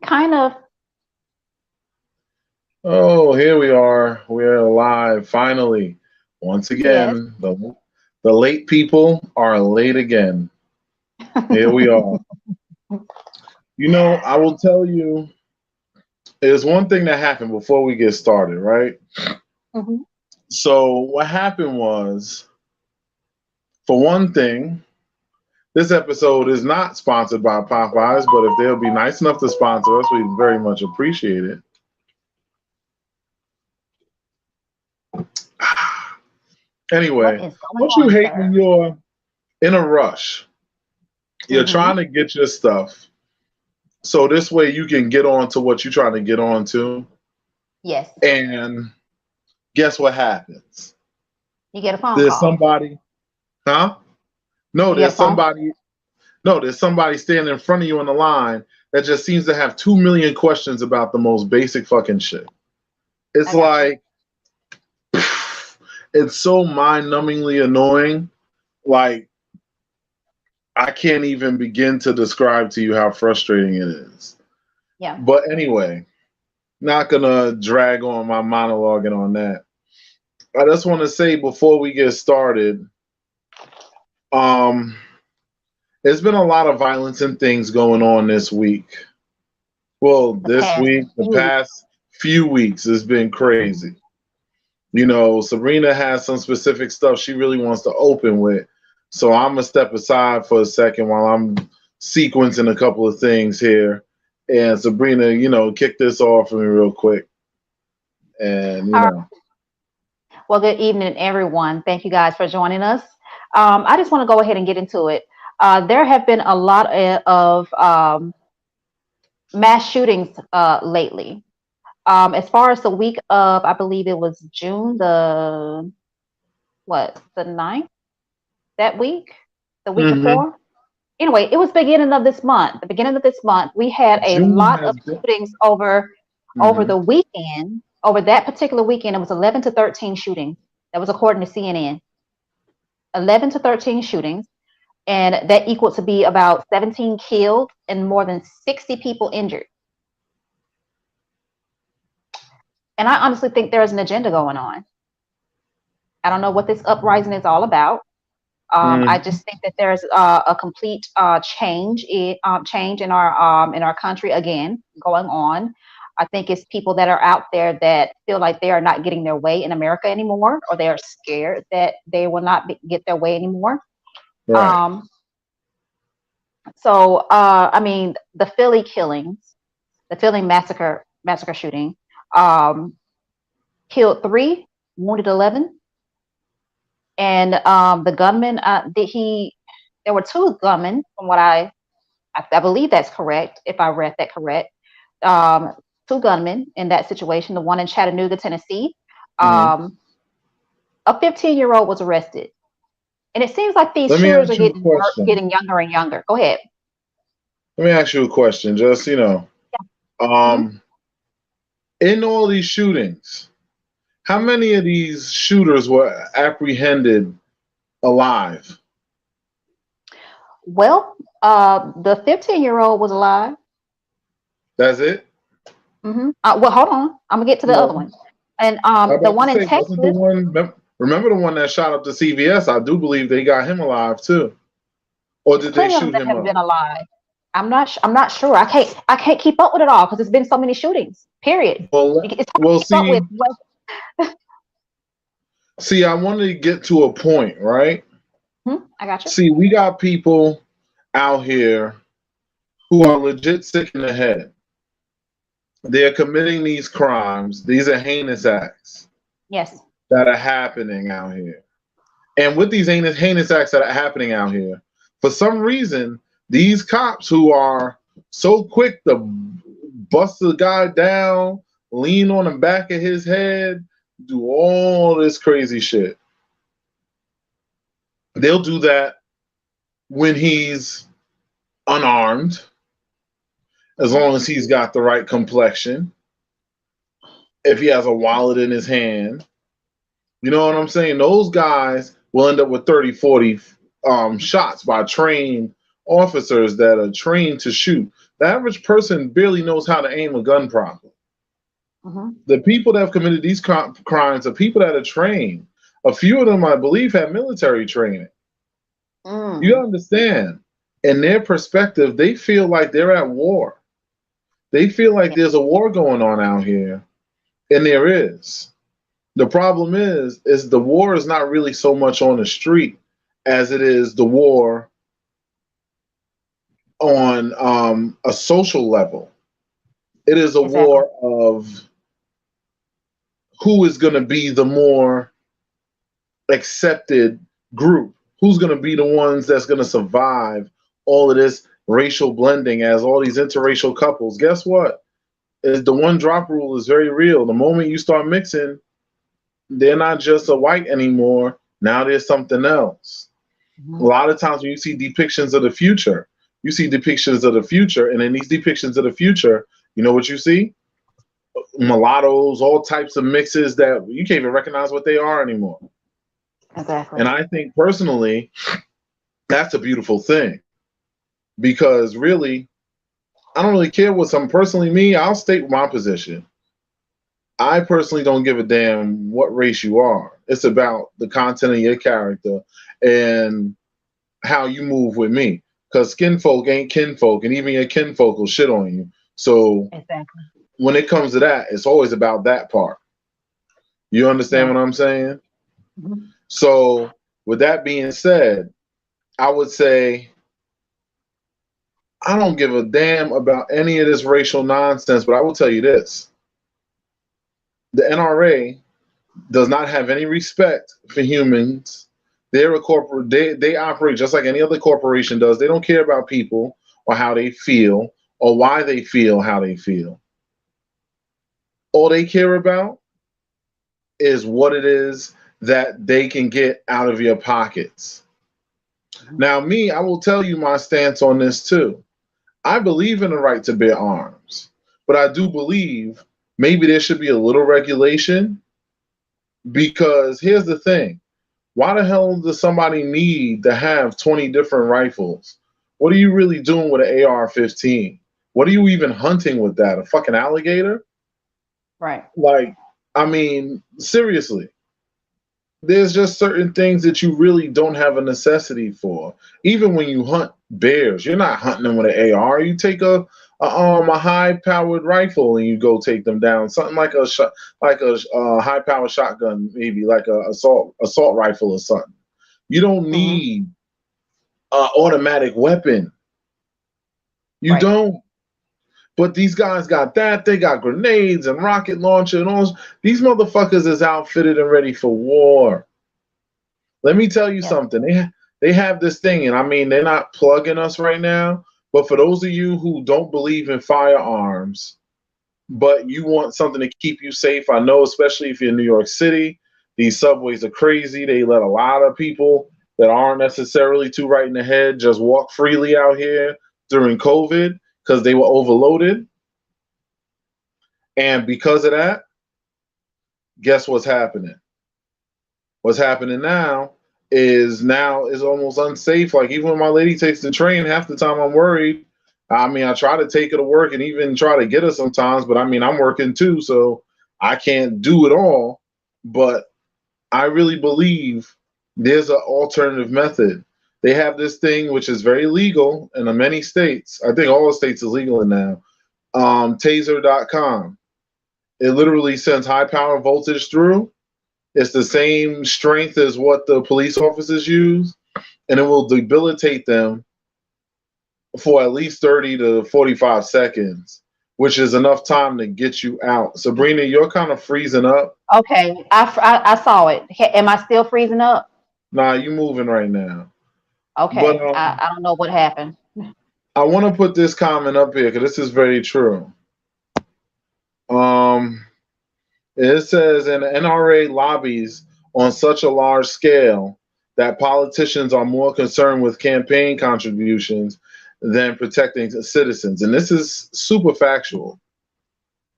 Kind of. Oh, here we are. We're live finally. Once Yes. again, the late people are late again. Here we are. I will tell you, there's one thing that happened before we get started, right? Hmm. So, what happened was, for one thing, this episode is not sponsored by Popeyes, but if they'll be nice enough to sponsor us, we very much appreciate it. What Anyway, is going don't you on, hate when sir? you're in a rush? You're Hmm. trying to get your stuff. So this way you can get on to what you're trying to get on to. Yes. And guess what happens? You get a phone There's call. somebody, huh? No, You get a there's phone. somebody, no, there's somebody standing in front of you on the line that just seems to have 2 million questions about the most basic fucking shit. It's I got you. like, it's so mind-numbingly annoying. Like, I can't even begin to describe to you how frustrating it is. Yeah. But anyway, not gonna drag on my monologuing on that. I just want to say before we get started, um, there's been a lot of violence and things going on this week. Well, The this past week, the few weeks. past few weeks has been crazy. Sabrina has some specific stuff she really wants to open with. So I'm gonna step aside for a second while I'm sequencing a couple of things here. And Sabrina, kick this off for me real quick. And All right. Well, good evening, everyone. Thank you guys for joining us. I just want to go ahead and get into it. There have been a lot of mass shootings lately. As far as the week of, I believe it was June the 9th, that week, the week mm-hmm. before. Anyway, it was beginning of this month. The beginning of this month, we had a June lot has of been. shootings over Mm-hmm. the weekend. Over that particular weekend, it was 11 to 13 shootings. That was according to CNN. 11 to 13 shootings, and that equaled to be about 17 killed and more than 60 people injured. And I honestly think there's an agenda going on. I don't know what this uprising is all about. I Mm-hmm. just think that there's a complete change in our country again going on. I think it's people that are out there that feel like they are not getting their way in America anymore, or they are scared that they will not get their way anymore. Right. Um, I mean, the Philly killings, the Philly massacre shooting, um, killed three, wounded 11, and the gunman did he? There were two gunmen, from what I believe that's correct, if I read that correct. Um, Two gunmen in that situation. The one in Chattanooga, Tennessee. Mm-hmm. Um, a 15-year-old was arrested, and it seems like these Let me shooters are ask you a question. getting younger and younger. Go ahead. Let me ask you a question. Just Hmm. um, in all these shootings, how many of these shooters were apprehended alive? Well, the 15-year-old was alive. That's it. Well, hold on. I'm gonna get to the other No, one. And I'm the about to one in say, wasn't the Texas, one? Remember the one that shot up the CVS? I do believe they got him alive too, or it's did they plenty of them shoot that him have up? been alive. I'm not sure. I can't keep up with it all because there's been so many shootings. Period. Well, It's hard to well, keep up with. see, I wanted to get to a point, right? I got you. See, we got people out here who are legit sick in the head. They're committing these crimes. These are heinous acts Yes. that are happening out here. And with these heinous acts that are happening out here, for some reason, these cops who are so quick to bust the guy down, lean on the back of his head, do all this crazy shit. They'll do that when he's unarmed, as long as he's got the right complexion, if he has a wallet in his hand. You know what I'm saying? Those guys will end up with 30, 40 shots by trained officers that are trained to shoot. The average person barely knows how to aim a gun properly. Mm-hmm. The people that have committed these crimes are people that are trained. A few of them, I believe, have military training. You understand? In their perspective, they feel like they're at war. They feel like there's a war going on out here, and there is. The problem is the war is not really so much on the street as it is the war on a social level. It is a war of who is going to be the more accepted group, who's going to be the ones that's going to survive all of this racial blending as all these interracial couples. Guess what? Is the one drop rule is very real. The moment you start mixing, they're not just a white anymore. Now there's something else. A lot of times when you see depictions of the future, and in these depictions of the future, you know what you see? Mulattoes, all types of mixes that you can't even recognize what they are anymore. Exactly. And I think personally, that's a beautiful thing, because really, I don't really care what personally me, I'll state my position. I personally don't give a damn what race you are. It's about the content of your character and how you move with me. Because skinfolk ain't kinfolk, and even your kinfolk will shit on you. So when it comes to that, it's always about that part. You understand what I'm saying? Mm-hmm. So with that being said, I would say I don't give a damn about any of this racial nonsense, but I will tell you this. The NRA does not have any respect for humans. They're a corporate. They operate just like any other corporation does. They don't care about people or how they feel or why they feel how they feel. All they care about is what it is that they can get out of your pockets. Now, me, I will tell you my stance on this too. I believe in the right to bear arms, but I do believe maybe there should be a little regulation, because here's the thing. Why the hell does somebody need to have 20 different rifles? What are you really doing with an AR-15? What are you even hunting with that? A fucking alligator? Right. Like, I mean, seriously. There's just certain things that you really don't have a necessity for. Even when you hunt bears, you're not hunting them with an AR. You take a high-powered rifle and you go take them down. Something like a high-powered shotgun, maybe like a assault rifle or something. You don't need an automatic weapon. You don't. But these guys got that. They got grenades and rocket launcher and all. These motherfuckers is outfitted and ready for war. Let me tell you something. They have this thing, and I mean, they're not plugging us right now. But for those of you who don't believe in firearms, but you want something to keep you safe, I know, especially if you're in New York City, these subways are crazy. They let a lot of people that aren't necessarily too right in the head just walk freely out here during COVID, because they were overloaded. And because of that, guess what's happening? What's happening now is almost unsafe. Like, even when my lady takes the train, half the time I'm worried. I mean, I try to take her to work and even try to get her sometimes, but I mean, I'm working too, so I can't do it all. But I really believe there's an alternative method. They have this thing which is very legal in many states. I think all the states is legal now. Taser.com. It literally sends high power voltage through. It's the same strength as what the police officers use, and it will debilitate them for at least 30 to 45 seconds, which is enough time to get you out. Sabrina, you're kind of freezing up. Okay, I saw it. Am I still freezing up? Nah, you moving right now. Okay, but, I don't know what happened. I want to put this comment up here because this is very true. It says, an NRA lobbies on such a large scale that politicians are more concerned with campaign contributions than protecting citizens. And this is super factual.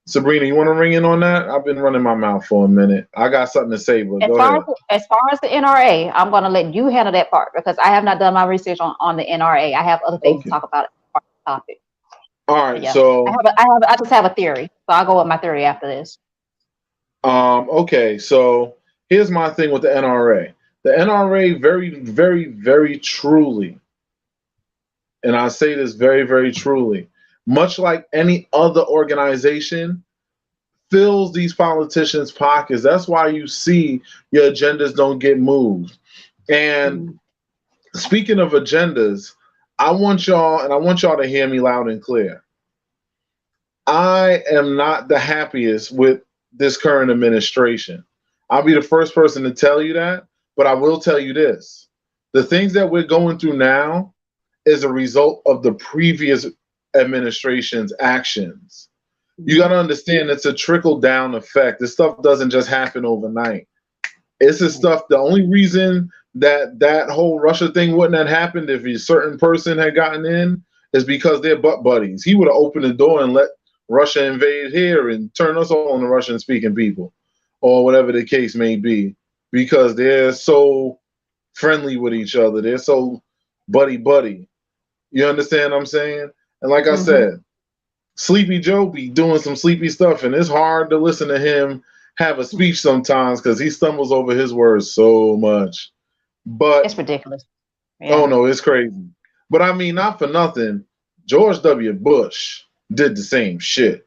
Sabrina, you want to ring in on that? I've been running my mouth for a minute. I got something to say, but go ahead. As far as the NRA, I'm going to let you handle that part because I have not done my research on the NRA. I have other things to talk about on the topic. All But right, yeah, so I just have a theory. So I'll go with my theory after this. okay, so here's my thing with the NRA. The NRA very, very, very truly, and I say this very, very truly, much like any other organization, fills these politicians' pockets. That's why you see your agendas don't get moved. And Mhm. speaking of agendas, I want y'all to hear me loud and clear. I am not the happiest with this current administration. I'll be the first person to tell you that, but I will tell you this. The things that we're going through now is a result of the previous administration's actions. You got Mhm. to understand it's a trickle down effect. This stuff doesn't just happen overnight. It's the stuff. The only reason that that whole Russia thing wouldn't have happened if a certain person had gotten in is because they're butt buddies. He would have opened the door and let Russia invade here and turn us all into Russian speaking people, or whatever the case may be, because they're so friendly with each other. They're so buddy buddy. You understand what I'm saying? And like I Mhm. said, Sleepy Joe be doing some sleepy stuff, and it's hard to listen to him have a speech sometimes because he stumbles over his words so much. But It's ridiculous. oh Yeah. no, it's crazy. But I mean, not for nothing, George W. Bush did the same shit.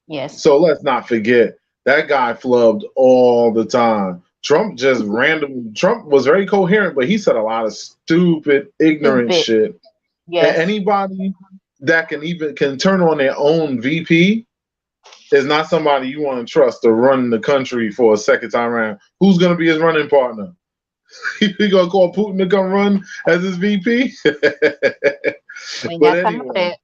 Yes. So let's not forget that guy flubbed all the time. Trump just random. Trump was very coherent, but he said a lot of stupid, ignorant Stupid. shit. And Yes. anybody that can turn on their own VP is not somebody you want to trust to run the country for a second time around. Who's going to be his running partner? He going to call Putin to come run as his VP? We ain't But got time for anyway, that.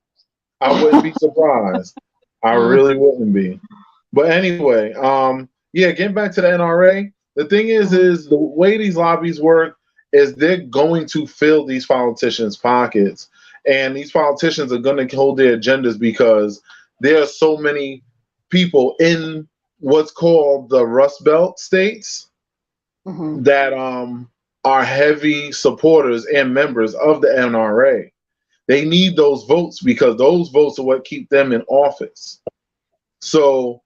I wouldn't be surprised. I Mm. really wouldn't be. But anyway, yeah, getting back to the NRA, the thing Mhm. is the way these lobbies work is they're going to fill these politicians' pockets, and these politicians are going to hold their agendas because there are so many people in what's called the Rust Belt states Mhm. that are heavy supporters and members of the NRA. They need those votes because those votes are what keep them in office. So,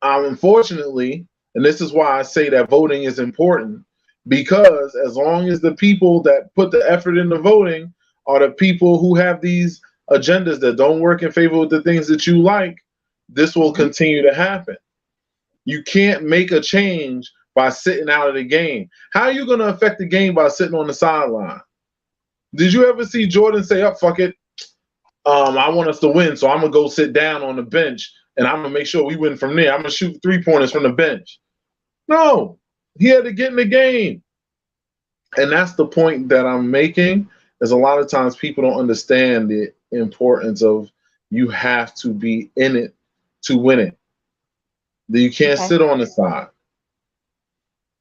unfortunately, and this is why I say that voting is important, because as long as the people that put the effort into voting are the people who have these agendas that don't work in favor of the things that you like, this will Mhm. continue to happen. You can't make a change by sitting out of the game. How are you going to affect the game by sitting on the sideline? Did you ever see Jordan say, "Up, fuck it, I want us to win, so I'm gonna go sit down on the bench and I'm gonna make sure we win from there. I'm gonna shoot 3 pointers from the bench." No, he had to get in the game, and that's the point that I'm making. Is a lot of times people don't understand the importance of you have to be in it to win it. That you can't Okay. sit on the side.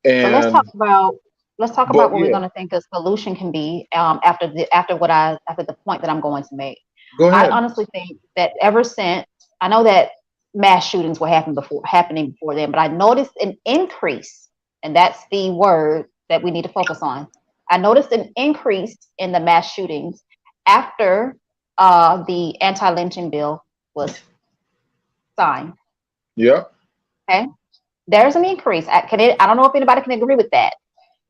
So And let's talk about but what we're yeah, going to think a solution can be after the point that I'm going to make. go I ahead. honestly think that ever since I know that mass shootings were happening before then, but I noticed an increase, and that's the word that we need to focus on. I noticed an increase in the mass shootings after the anti-lynching bill was signed. Yep. Okay, there's an increase. I don't know if anybody can agree with that,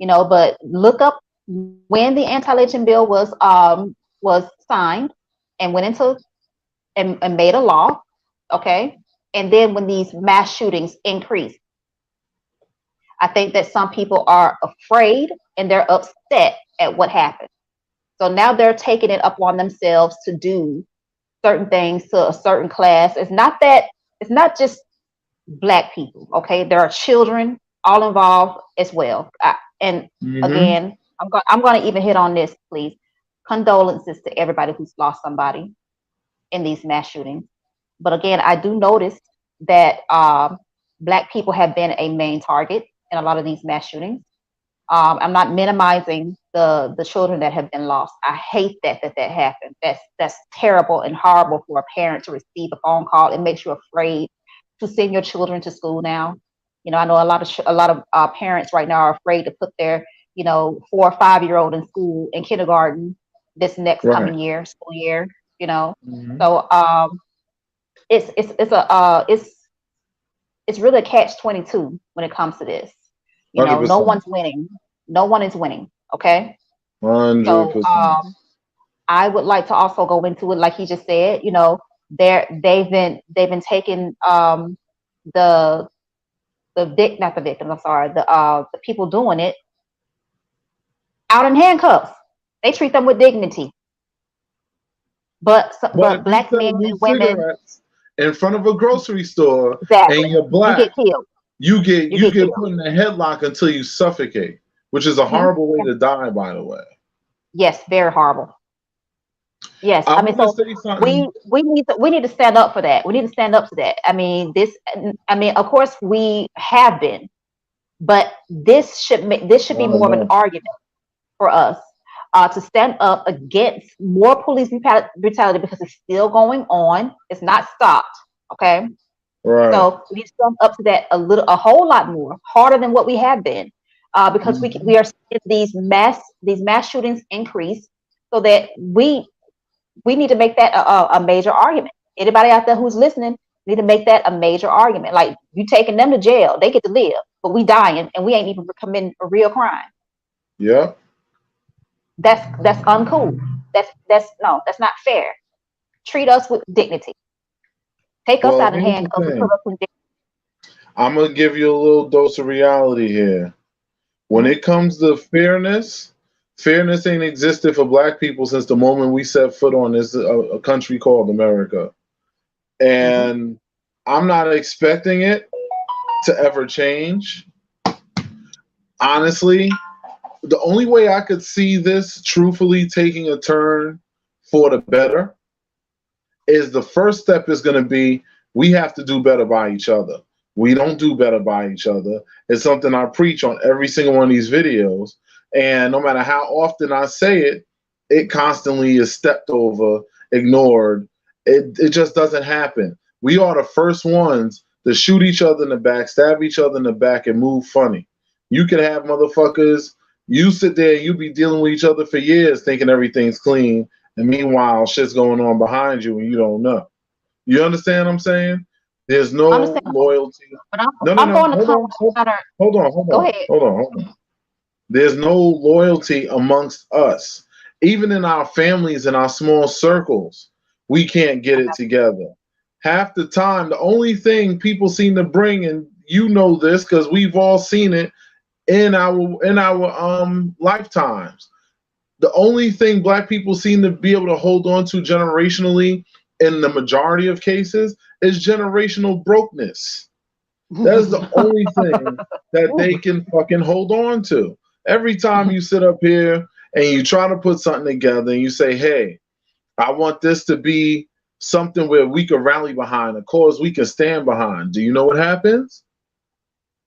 but look up when the anti-lynching bill was signed and went into and made a law, okay? And then when these mass shootings increase, I think that some people are afraid and they're upset at what happened. So now they're taking it upon themselves to do certain things to a certain class. It's not just Black people, okay? There are children all involved as well. And Mm-hmm. again, I'm going to even hit on this, please. Condolences to everybody who's lost somebody in these mass shootings. But again, I do notice that Black people have been a main target in a lot of these mass shootings. I'm not minimizing the children that have been lost. I hate that happened. That's terrible and horrible for a parent to receive a phone call. It makes you afraid to send your children to school now. I know a lot of parents right now are afraid to put their 4 or 5 year old in school in kindergarten this next Right. coming year, school year. you know. Mhm. So it's really a catch-22 when it comes to this. You know, no 100%. one's winning. No one is winning. Okay. Hundred So percent. I would like to also go into it, like he just said. You know, they've been taking the not the victims. I'm sorry, the people doing it out in handcuffs. They treat them with dignity. But if But you black sell men new and women, cigarettes in front of a grocery store and exactly, you're you black, get killed. you You get get killed. put in a headlock until you suffocate, which is a Hmm. horrible way to die, by the way. Yes, very horrible. Yes, I I mean, want to so say something. we need to stand up for that. We need to stand up to that. I mean, of course, we have been, but this should be I more of an know. argument for us to stand up against more police brutality because it's still going on. It's not stopped. Okay, Right. so we need to stand up to that a whole lot more, harder than what we have been, because Mhm. we are seeing these mass shootings increase, so that we need to make that a major argument. Anybody out there who's listening need to make that a major argument. Like, you taking them to jail, they get to live, but we dying and we ain't even committing a real crime. Yeah. That's uncool. That's no, that's not fair. Treat us with dignity. Take us Well, out in here's the handcuffs and put thing. us in I'm gonna give you a little dose of reality here. When jail. it comes to fairness, fairness ain't existed for black people since the moment we set foot on this a country called America. Hmm. And I'm not expecting it to ever change. Honestly, the only way I could see this truthfully taking a turn for the better is the first step is going to be we have to do better by each other. We don't do better by each other. It's something I preach on every single one of these videos. And no matter how often I say it, it constantly is stepped over, ignored. It just doesn't happen. We are the first ones to shoot each other in the back, stab each other in the back, and move funny. You can have motherfuckers, you sit there and you be dealing with each other for years thinking everything's clean, and meanwhile, shit's going on behind you and you don't know. You understand what I'm saying? There's no Understandable, loyalty. but I'm No, no, I'm no. going to Hold come on. with a better. Go ahead. Hold on. There's no loyalty amongst us. Even in our families, in our small circles, we can't get it together. Half the time, the only thing people seem to bring, and you know this because we've all seen it in our lifetimes, the only thing black people seem to be able to hold on to generationally in the majority of cases is generational brokenness. That is the only thing that they Ooh. can fucking hold on to. Every time you sit up here and you try to put something together and you say, hey, I want this to be something where we can rally behind, a cause we can stand behind. Do you know what happens?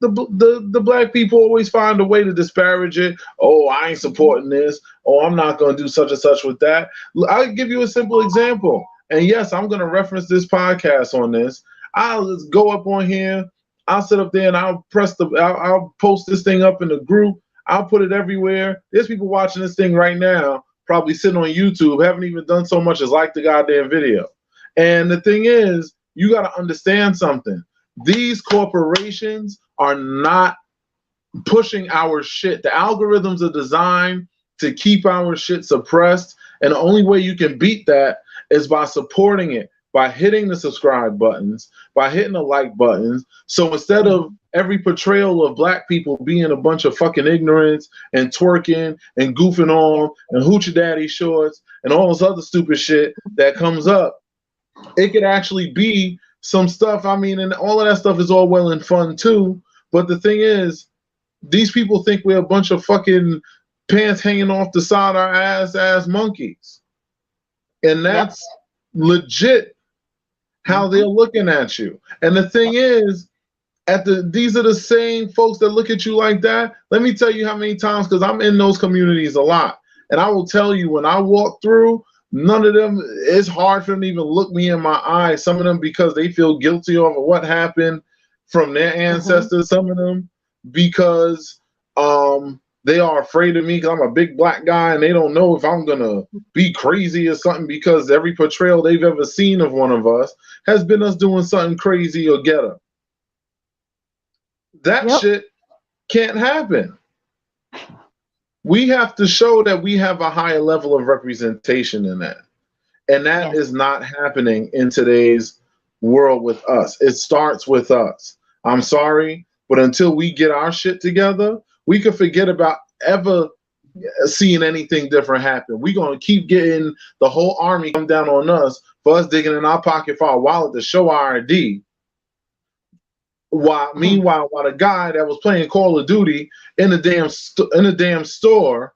The black people always find a way to disparage it. Oh, I ain't supporting this. Oh, I'm not going to do such and such with that. I'll give you a simple example. And yes, I'm going to reference this podcast on this. I'll just go up on here. I'll sit up there and I'll post this thing up in the group. I'll put it everywhere. There's people watching this thing right now, probably sitting on YouTube, haven't even done so much as like the goddamn video. And the thing is, you got to understand something. These corporations are not pushing our shit. The algorithms are designed to keep our shit suppressed. And the only way you can beat that is by supporting it, by hitting the subscribe buttons, by hitting the like buttons. So instead of every portrayal of black people being a bunch of fucking ignorance and twerking and goofing on and hoochie daddy shorts and all this other stupid shit that comes up, it could actually be some stuff. I mean, and all of that stuff is all well and fun too. But the thing is, these people think we're a bunch of fucking pants hanging off the side of our ass monkeys. And Yep. that's legit how they're Hmm. looking at you. And the thing is, these are the same folks that look at you like that. Let me tell you how many times, because I'm in those communities a lot. And I will tell you, when I walk through, none of them, it's hard for them to even look me in my eyes. Some of them because they feel guilty over what happened from their Hmm. ancestors. Some of them because They are afraid of me because I'm a big black guy, and they don't know if I'm gonna be crazy or something, because every portrayal they've ever seen of one of us has been us doing something crazy or ghetto. That Yep. shit can't happen. We have to show that we have a higher level of representation in that. And that Yes. is not happening in today's world with us. It starts with us. I'm sorry, but until we get our shit together, we can forget about ever seeing anything different happen. We're going to keep getting the whole army come down on us for us digging in our pocket for our wallet to show our ID. Meanwhile, while the guy that was playing Call of Duty in the damn store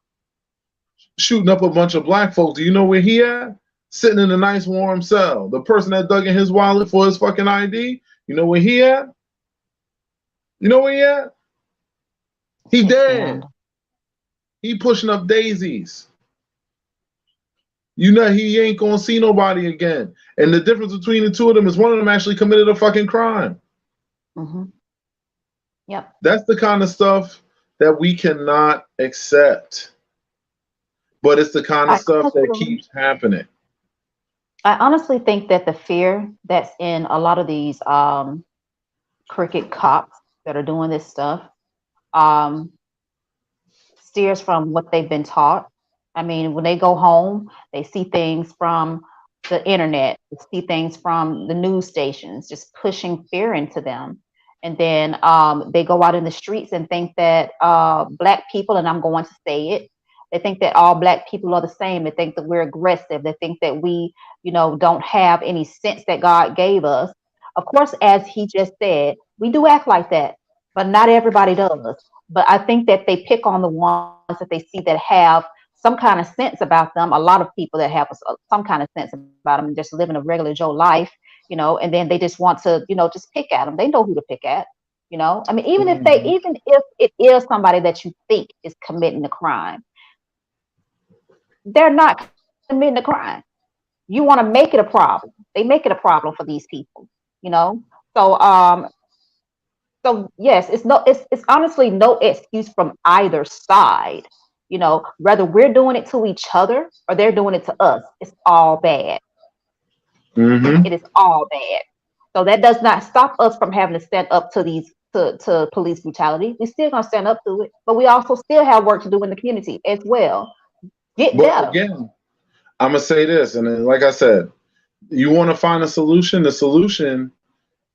shooting up a bunch of black folks, do you know where he at? Sitting in a nice warm cell. The person that dug in his wallet for his fucking ID, you know where he at? You know where he at? He dead. He pushing up daisies. You know he ain't gonna see nobody again. And the difference between the two of them is one of them actually committed a fucking crime. Mm-hmm. Yep. That's the kind of stuff that we cannot accept. But it's the kind of stuff that keeps happening. I honestly think that the fear that's in a lot of these cricket cops that are doing this stuff steers from what they've been taught. I mean, when they go home, they see things from the internet, they see things from the news stations, just pushing fear into them. And then they go out in the streets and think that black people, and I'm going to say it, they think that all black people are the same. They think that we're aggressive. They think that we, don't have any sense that God gave us. Of course, as he just said, we do act like that, but not everybody does. But I think that they pick on the ones that they see that have some kind of sense about them. A lot of people that have some kind of sense about them and just living a regular Joe life, and then they just want to, just pick at them. They know who to pick at. I mean, even if it is somebody that you think is committing a crime, they're not committing a crime. You want to make it a problem. They make it a problem for these people, you know. So so yes, it's honestly no excuse from either side. Whether we're doing it to each other or they're doing it to us, it's all bad. Mm-hmm. It is all bad. So that does not stop us from having to stand up to these to police brutality. We're still gonna stand up to it, but we also still have work to do in the community as well. Get But better. again, I'm gonna say this, and then, like I said, you want to find a solution. The solution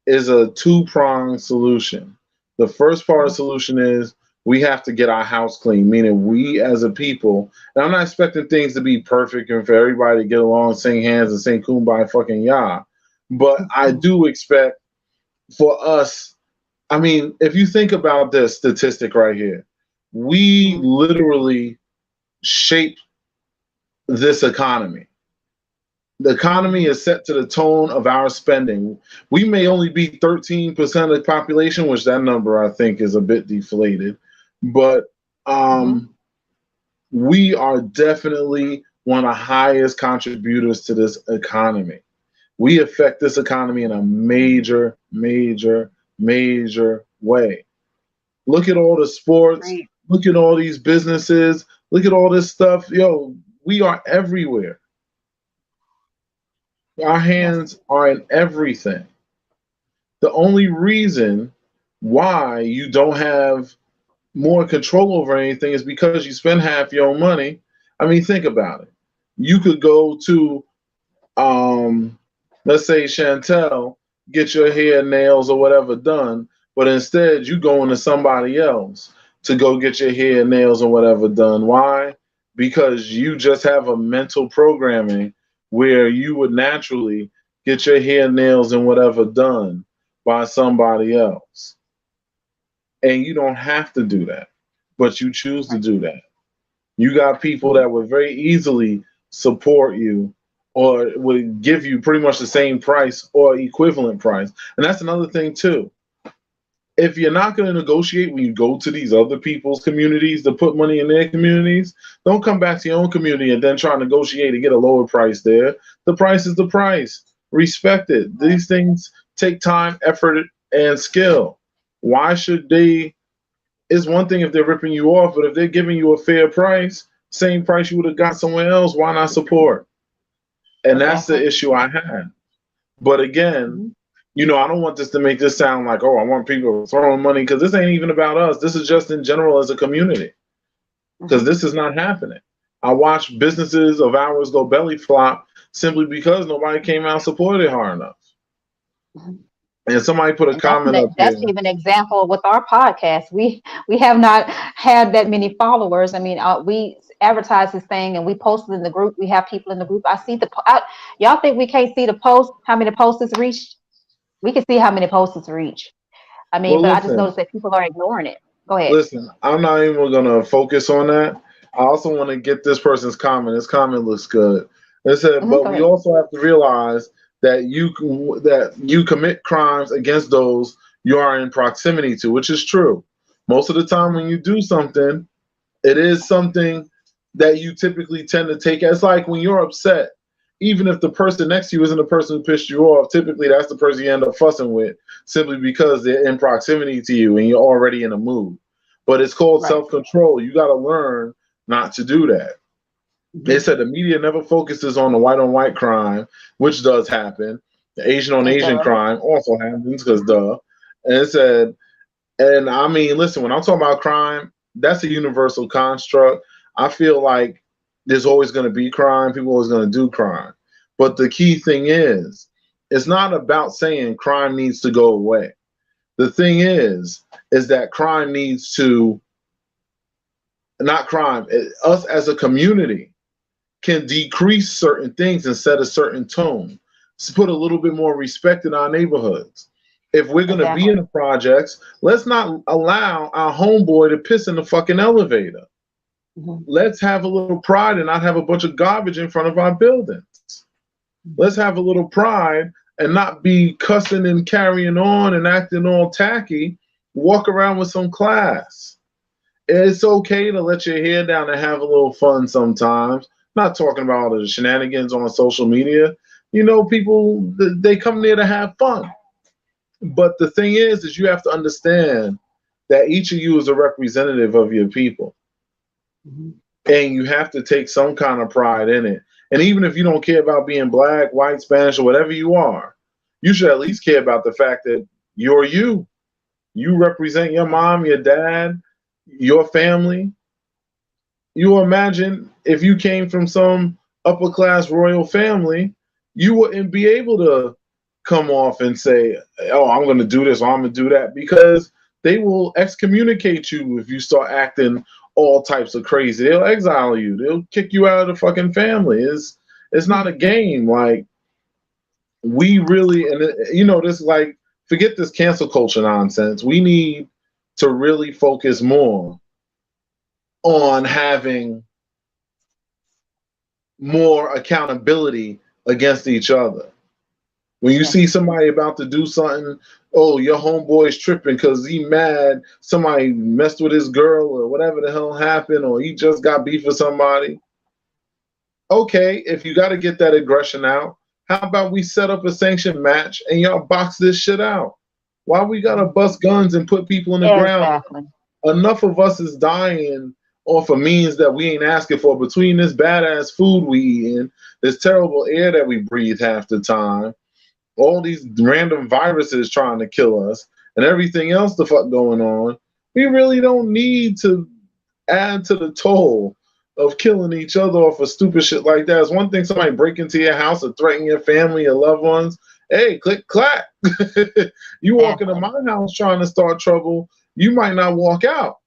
is a two-pronged solution. The first part of the solution is we have to get our house clean, meaning we as a people, and I'm not expecting things to be perfect and for everybody to get along, sing hands, and sing kumbaya fucking yah. But I do expect for us, I mean, if you think about this statistic right here, we literally shape this economy. The economy is set to the tone of our spending. We may only be 13% of the population, which that number I think is a bit deflated, but we are definitely one of the highest contributors to this economy. We affect this economy in a major, major, major way. Look at all the sports. Right. Look at all these businesses. Look at all this stuff. Yo, we are everywhere. Our hands are in everything. The only reason why you don't have more control over anything is because you spend half your own money. I mean, think about it. You could go to, let's say, Chantel, get your hair, nails, or whatever done, but instead you go into somebody else to go get your hair, nails, or whatever done. Why? Because you just have a mental programming where you would naturally get your hair, nails, and whatever done by somebody else. And you don't have to do that, but you choose to do that. You got people that would very easily support you or would give you pretty much the same price or equivalent price. And that's another thing too. If you're not going to negotiate when you go to these other people's communities to put money in their communities, don't come back to your own community and then try to negotiate to get a lower price there. The price is the price. Respect it. These things take time, effort, and skill. Why should they it's one thing if they're ripping you off, but if they're giving you a fair price, same price you would have got somewhere else, why not support? And that's the Exactly. issue I had. But again, Mm-hmm. I don't want this to make this sound like, oh, I want people throwing money, because this ain't even about us. This is just in general as a community, because Mm-hmm. this is not happening. I watched businesses of ours go belly flop simply because nobody came out and supported it hard enough. Mm-hmm. And somebody put a And that's comment up that's here. even an example with our podcast. We have not had that many followers. I mean, we advertise this thing and we post it in the group. We have people in the group. I see y'all think we can't see the post? How many posts it's reached? We can see how many posts it's reached. I mean, Well, but I just listen, noticed that people are ignoring it. Go ahead. listen, I'm not even going to focus on that. I also want to get this person's comment. His comment looks good. It said, Hmm. but Go we ahead. also have to realize that you commit crimes against those you are in proximity to, which is true. Most of the time when you do something, it is something that you typically tend to take. It's like when you're upset, even if the person next to you isn't the person who pissed you off, typically that's the person you end up fussing with simply because they're in proximity to you and you're already in a mood. But it's called Right. self-control. You got to learn not to do that. They Hmm. said the media never focuses on the white on white crime, which does happen. The Asian on It Asian does. crime also happens because duh. And it said, and I mean, listen, when I'm talking about crime, that's a universal construct. I feel like there's always going to be crime. People are always going to do crime. But the key thing is, it's not about saying crime needs to go away. The thing is that crime needs to, not crime, us as a community can decrease certain things and set a certain tone. To put a little bit more respect in our neighborhoods. If we're going to be Exactly. in the projects, let's not allow our homeboy to piss in the fucking elevator. Hmm. Let's have a little pride and not have a bunch of garbage in front of our buildings. Let's have a little pride and not be cussing and carrying on and acting all tacky. Walk around with some class. It's okay to let your hair down and have a little fun sometimes. Not talking about all the shenanigans on social media. People, they come there to have fun. But the thing is you have to understand that each of you is a representative of your people. Hmm. And you have to take some kind of pride in it. And even if you don't care about being black, white, Spanish, or whatever you are, you should at least care about the fact that you're you. You represent your mom, your dad, your family. You imagine if you came from some upper class royal family, you wouldn't be able to come off and say, oh, I'm going to do this or I'm going to do that, because they will excommunicate you if you start acting all types of crazy. They'll exile you. They'll kick you out of the fucking family. It's not a game. Like, we really, and this, like, forget this cancel culture nonsense. We need to really focus more on having more accountability against each other. When you see Yes. somebody about to do something, oh, your homeboy's tripping because he mad somebody messed with his girl or whatever the hell happened, or he just got beef with somebody. Okay, if you got to get that aggression out, how about we set up a sanctioned match and y'all box this shit out? Why we gotta bust guns and put people in the ground? Exactly. Enough of us is dying off of means that we ain't asking for. Between this badass food we eating, this terrible air that we breathe half the time, all these random viruses trying to kill us, and everything else the fuck going on, we really don't need to add to the toll of killing each other off of stupid shit like that. It's one thing somebody break into your house or threaten your family, your loved ones. Hey, click clack. You walk into Exactly. my house trying to start trouble, you might not walk out.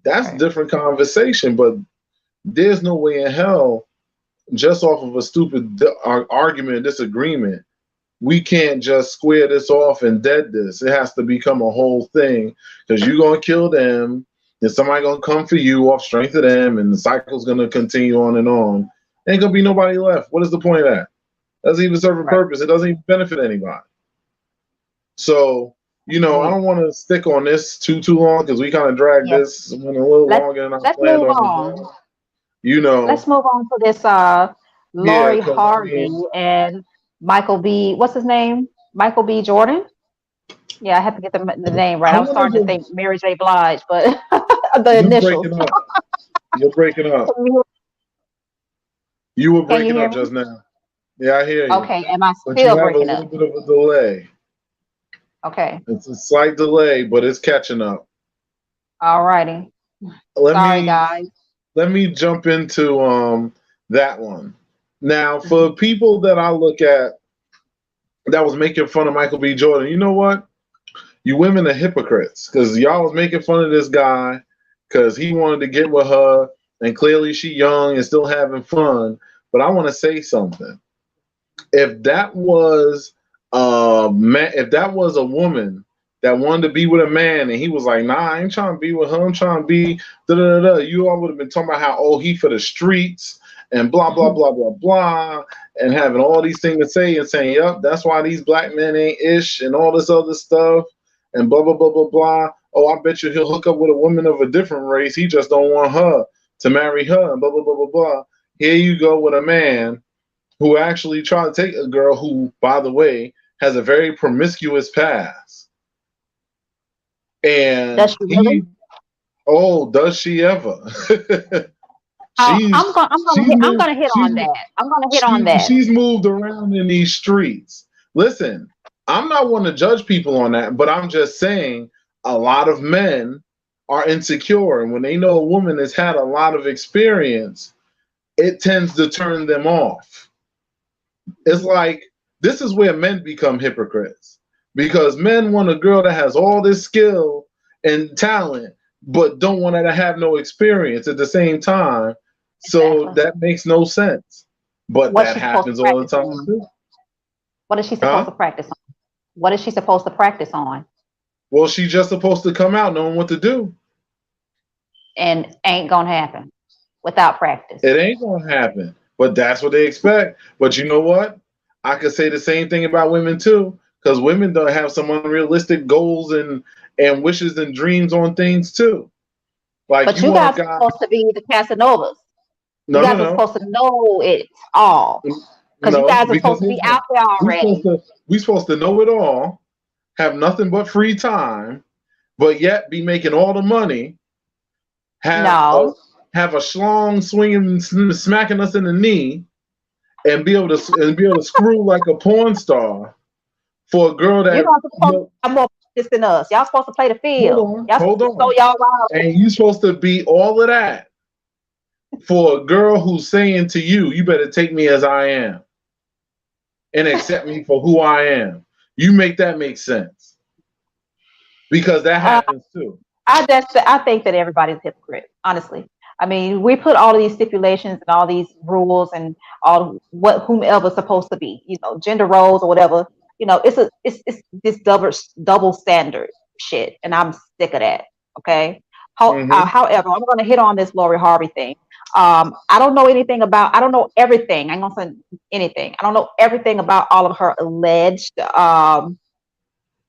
That's a Right. different conversation, but there's no way in hell, just off of a stupid argument, disagreement, we can't just square this off and dead this. It has to become a whole thing, because you're going to kill them, and somebody going to come for you off strength of them, and the cycle's going to continue on and on. Ain't going to be nobody left. What is the point of that? Doesn't even serve a Right. purpose. It doesn't even benefit anybody. So, I Right. don't want to stick on this too long, because we kind of dragged Yes. this one a little Let's longer than I let's planned move on it on. doing. You know, Let's move on to this yeah, Lori because I Harvey mean, and Michael B. What's his name? Michael B. Jordan. Yeah, I have to get the name right. I I was wanted starting to to. think Mary J. Blige, but the You're initials. breaking up. You're breaking up. Can you You were can you breaking hear up me? just now. Yeah, I hear you. Okay, am I But you still have a breaking little up? bit of a delay. Okay. It's a slight delay, but it's catching up. All righty. Let Sorry, me guys. let me jump into that one. Now, Mhm. for people that I look at that was making fun of Michael B. Jordan, you know what? You women are hypocrites because y'all was making fun of this guy because he wanted to get with her, and clearly she young and still having fun. But I want to say something. If that was if that was a woman that wanted to be with a man and he was like, nah, I ain't trying to be with her, I'm trying to be da da da, you all would have been talking about how he for the streets and blah blah blah blah blah, and having all these things to say and saying, yep, that's why these black men ain't ish and all this other stuff and blah blah blah blah blah. Oh, I bet you he'll hook up with a woman of a different race. He just don't want her to marry her and blah blah blah blah blah. Here you go with a man who actually tried to take a girl who, by the way, has a very promiscuous past. Does And she really? does she ever? I'm she's going. she's I'm moved gonna hit she's on that. I'm gonna hit on that. she's moved around in these streets. Listen, I'm not one to judge people on that, but I'm just saying a lot of men are insecure, and when they know a woman has had a lot of experience, it tends to turn them off. It's like this is where men become hypocrites because men want a girl that has all this skill and talent, but don't want her to have no experience at the same time. So Exactly. that makes no sense. But What's that she supposed to happens all the practice time on? too. What is she supposed Huh? to practice on? What is she supposed to practice on? Well, she's just supposed to come out knowing what to do. And ain't gonna happen without practice. It ain't gonna happen. But that's what they expect. But you know what? I could say the same thing about women too, because women don't have some unrealistic goals and wishes and dreams on things too. Like But you you want a guys are guy. supposed to be the Casanovas. You No, no, guys are no, supposed to know it all. Because you no. guys are Because supposed to here's be the out thing. there We supposed already. to we supposed to know it all, have nothing but free time, but yet be making all the money, have a No. have a schlong swinging, smacking us in the knee, and be able to screw like a porn star for a girl You that guys are supposed to have more practice than us. Y'all supposed to play the field. Y'all supposed hold to show on, y'all out. and you supposed to be all of that for a girl who's saying to you, "You better take me as I am and accept me for who I am." You make that make sense because that Uh, happens too. I think that everybody's a hypocrite, honestly. I mean, we put all of these stipulations and all these rules and all what whomever's supposed to be, gender roles or whatever. It's this double standard shit, and I'm sick of that. Okay. Hmm. However, I'm going to hit on this Lori Harvey thing. I don't know everything. I'm going to say anything. I don't know everything about all of her alleged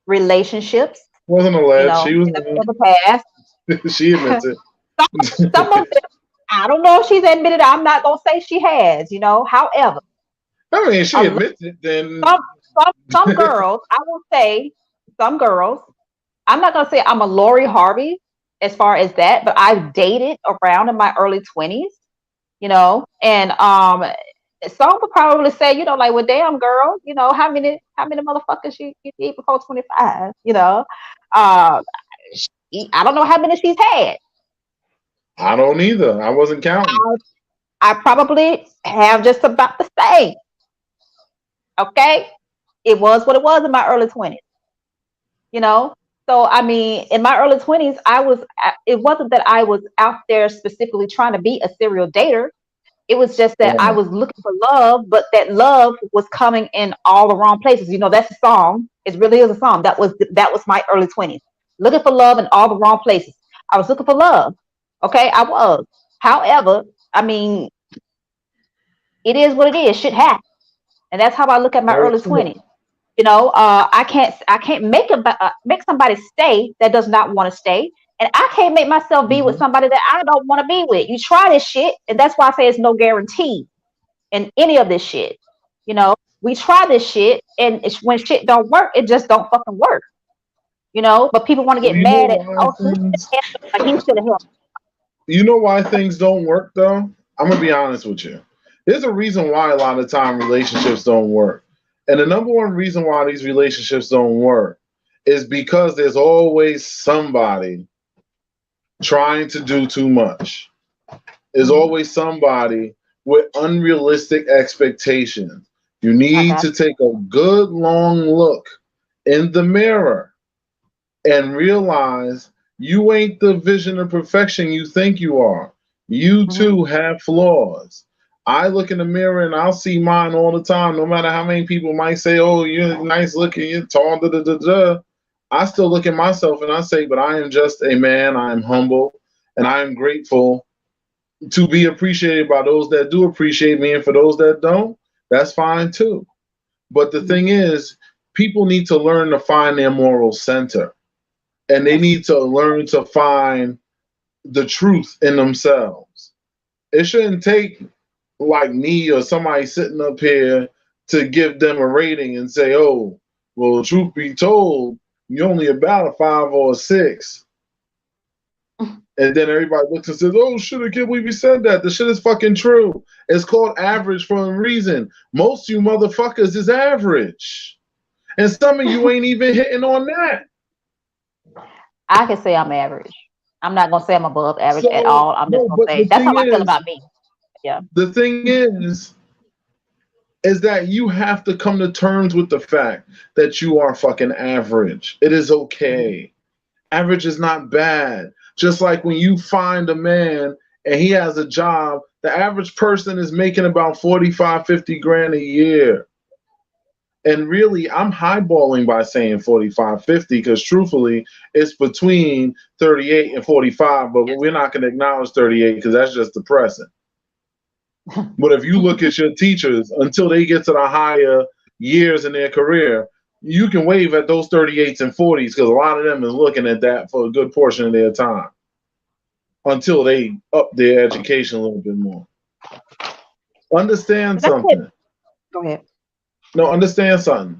relationships, Wasn't alleged. She was. in the past. She admits it. Some of them, I don't know if she's admitted. I'm not gonna say she has. However, I mean, she a lot, admits it. Then some some girls, I will say, some girls. I'm not gonna say I'm a Lori Harvey as far as that, but I've dated around in my early 20s. And some would probably say, like, well, damn, girl, how many motherfuckers you date before 25? Uh, I don't know how many she's had. I don't either. I wasn't counting. I probably have just about the same. Okay. It was what it was in my early 20s, you know? So, I mean, in my early 20s, it wasn't that I was out there specifically trying to be a serial dater. It was just that I Oh, was looking for love, but that love was coming in all the wrong places. That's a song. It really is a song. That was my early 20s. Looking for love in all the wrong places. I was looking for love. Okay, I was. However, I mean, it is what it is. Shit happens. And that's how I look at my very early true. 20s. I can't make somebody stay that does not want to stay, and I can't make myself be with Hmm. somebody that I don't want to be with. You try this shit, and that's why I say it's no guarantee in any of this shit. We try this shit, and when shit don't work, it just don't fucking work. you know. But people want to get You know mad at, why oh, he should things have helped, or he should have helped. you know why things don't work though? I'm gonna be honest with you. There's a reason why a lot of time relationships don't work. And the number one reason why these relationships don't work is because there's always somebody trying to do too much. There's Mhm. always somebody with unrealistic expectations. You I need got to take a good long look in the mirror and realize you ain't the vision of perfection you think you are. You you. too have flaws. I look in the mirror and I'll see mine all the time, no matter how many people might say, "Oh, you're nice looking, you're tall." Da, da, da, da. I still look at myself and I say, "But I am just a man. I am humble, and I am grateful to be appreciated by those that do appreciate me, and for those that don't, that's fine too." But the Mhm. thing is, people need to learn to find their moral center, and they Yes. need to learn to find the truth in themselves. It shouldn't take like me or somebody sitting up here to give them a rating and say, "Oh, well, truth be told, you're only about a 5 or a 6." And then everybody looks and says, "Oh shit, I can't believe you said that." The shit is fucking true. It's called average for a reason. Most of you motherfuckers is average. And some of you ain't even hitting on that. I can say I'm average. I'm not gonna say I'm above average at So all. I'm just no, gonna but say that's how I feel about me. Yeah. the thing is that you have to come to terms with the fact that you are fucking average. It is Mhm. okay. Average is not bad. Just like when you find a man and he has a job, the average person is making about 45, 50 grand a year. And really, I'm highballing by saying 45, 50 because truthfully, it's between 38 and 45, but we're not going to acknowledge 38 because that's just depressing. But if you look at your teachers until they get to the higher years in their career, you can wave at those 38s and 40s because a lot of them is looking at that for a good portion of their time until they up their education a little bit more. Understand That's it. something. Go ahead. No, understand something.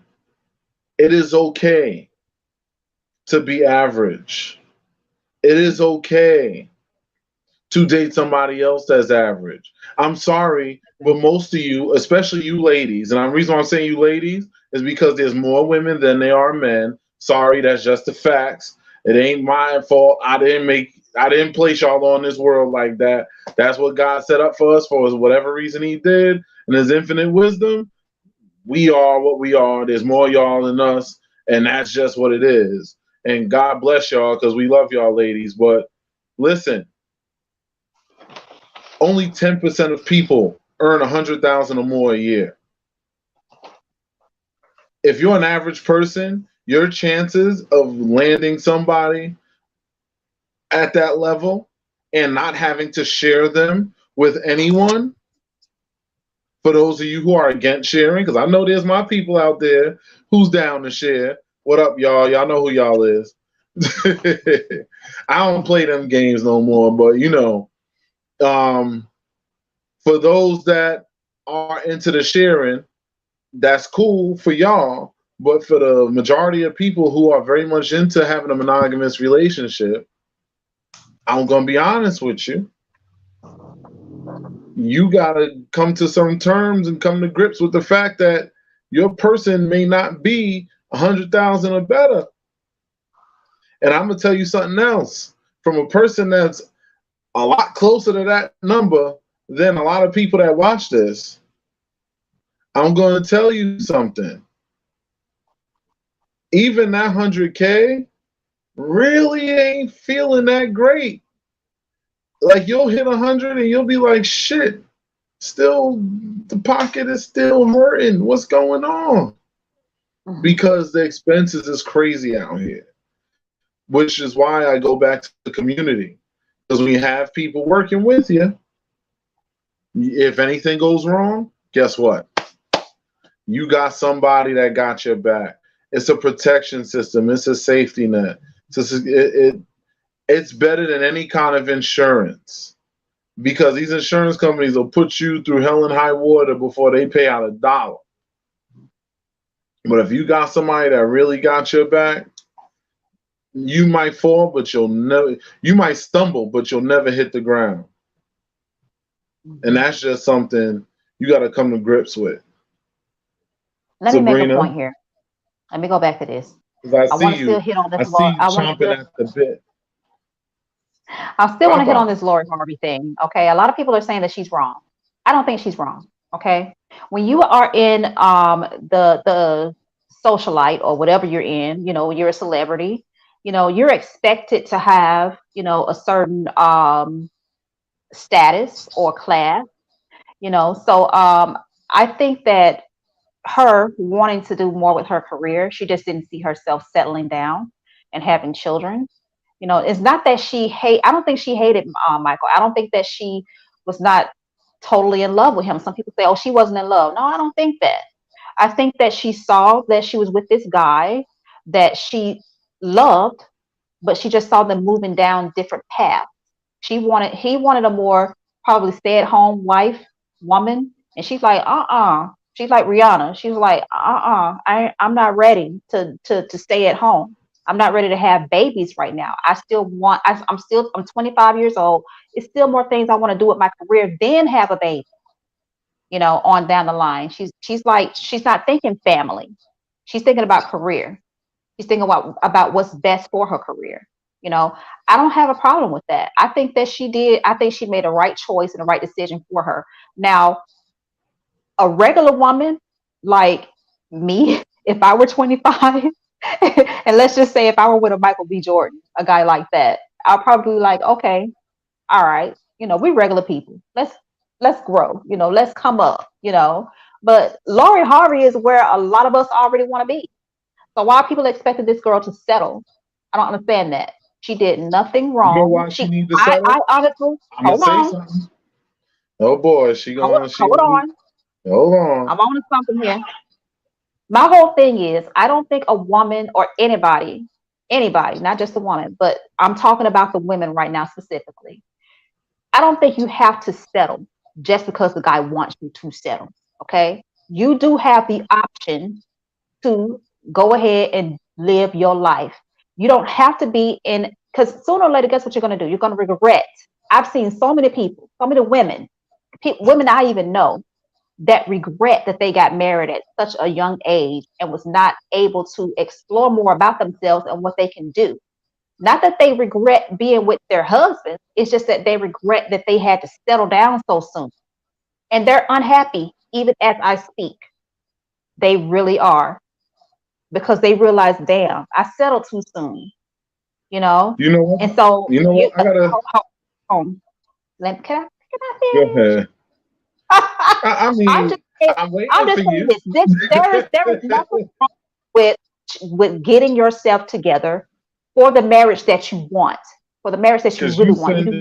It is okay to be average. It is okay to date somebody else that's average. I'm sorry, but most of you, especially you ladies, and the reason why I'm saying you ladies is because there's more women than there are men. Sorry, that's just the facts. It ain't my fault. I didn't place y'all on this world like that. That's what God set up for us for whatever reason he did. And his infinite wisdom, we are what we are. There's more y'all than us, and that's just what it is. And God bless y'all because we love y'all ladies. But listen, only 10% of people earn 100,000 or more a year. If you're an average person, your chances of landing somebody at that level and not having to share them with anyone, for those of you who are against sharing, because I know there's my people out there who's down to share. What up, y'all? Y'all know who y'all is. I don't play them games no more, but um, for those that are into the sharing, that's cool for y'all. But for the majority of people who are very much into having a monogamous relationship, I'm gonna be honest with you. You gotta come to some terms and come to grips with the fact that your person may not be 100,000 or better. And I'm gonna tell you something else from a person that's a lot closer to that number than a lot of people that watch this. I'm gonna tell you something. Even that 100K really ain't feeling that great. Like you'll hit 100 and you'll be like, shit, still the pocket is still hurting. What's going on? Mhm. Because the expenses is crazy out here, which is why I go back to the community. Because when you have people working with you, if anything goes wrong, guess what? You got somebody that got your back. It's a protection system. It's a safety net. It's better than any kind of insurance because these insurance companies will put you through hell and high water before they pay out a dollar. But if you got somebody that really got your back, You might fall, but you'll never. You might stumble, but you'll never hit the ground. And Mhm. that's just something you got to come to grips with, Let me make a Sabrina. point here. Let me go back to this. Because I I see want to still you. hit on I this see law. you chomping at the bit. I still want to Pop hit on out. this Lori Harvey thing. Okay. A lot of people are saying that she's wrong. I don't think she's wrong. Okay. When you are in the socialite or whatever you're in, you're a celebrity, you're expected to have, a certain status or class, So I think that her wanting to do more with her career, she just didn't see herself settling down and having children. It's not that I don't think she hated Michael. I don't think that she was not totally in love with him. Some people say, oh, she wasn't in love. No, I don't think that. I think that she saw that she was with this guy that she loved, but she just saw them moving down different paths. He wanted a more probably stay at home wife woman, and she's like, She's like Rihanna. She's like, I'm not ready to stay at home. I'm not ready to have babies right now. I'm 25 years old. It's still more things I want to do with my career, then have a baby, on down the line. She's like, she's not thinking family. She's thinking about career. She's thinking about what's best for her career. You know, I don't have a problem with that. I think that she did. I think she made a right choice and a right decision for her. Now, a regular woman like me, if I were 25, and let's just say if I were with a Michael B. Jordan, a guy like that, I'll probably be like, okay, all right, we regular people. Let's grow, let's come up, But Lori Harvey is where a lot of us already want to be. So why are people expecting this girl to settle? I don't understand that. She did nothing You know wrong. why she need to settle? I honestly, I'm gonna hold say on, something. Oh boy, she hold gonna on. hold on. I'm on to something here. My whole thing is, I don't think a woman or anybody, not just a woman, but I'm talking about the women right now specifically. I don't think you have to settle just because the guy wants you to settle. Okay. You do have the option to go ahead and live your life. You don't have to be in, because sooner or later, guess what you're going to do? You're going to regret. I've seen so many people, so many women, women I even know that regret that they got married at such a young age and was not able to explore more about themselves and what they can do. Not that they regret being with their husband, it's just that they regret that they had to settle down so soon. And they're unhappy even as I speak. They really are, because they realize, damn, I settled too soon, you know? You know what? And so You know what? I gotta hold on. Can go I ahead. finish? I I'm mean, just saying, I'm I'm waiting for just saying you. this. There is nothing wrong with getting yourself together for the marriage that you want, for the marriage that you Cause really you want. sending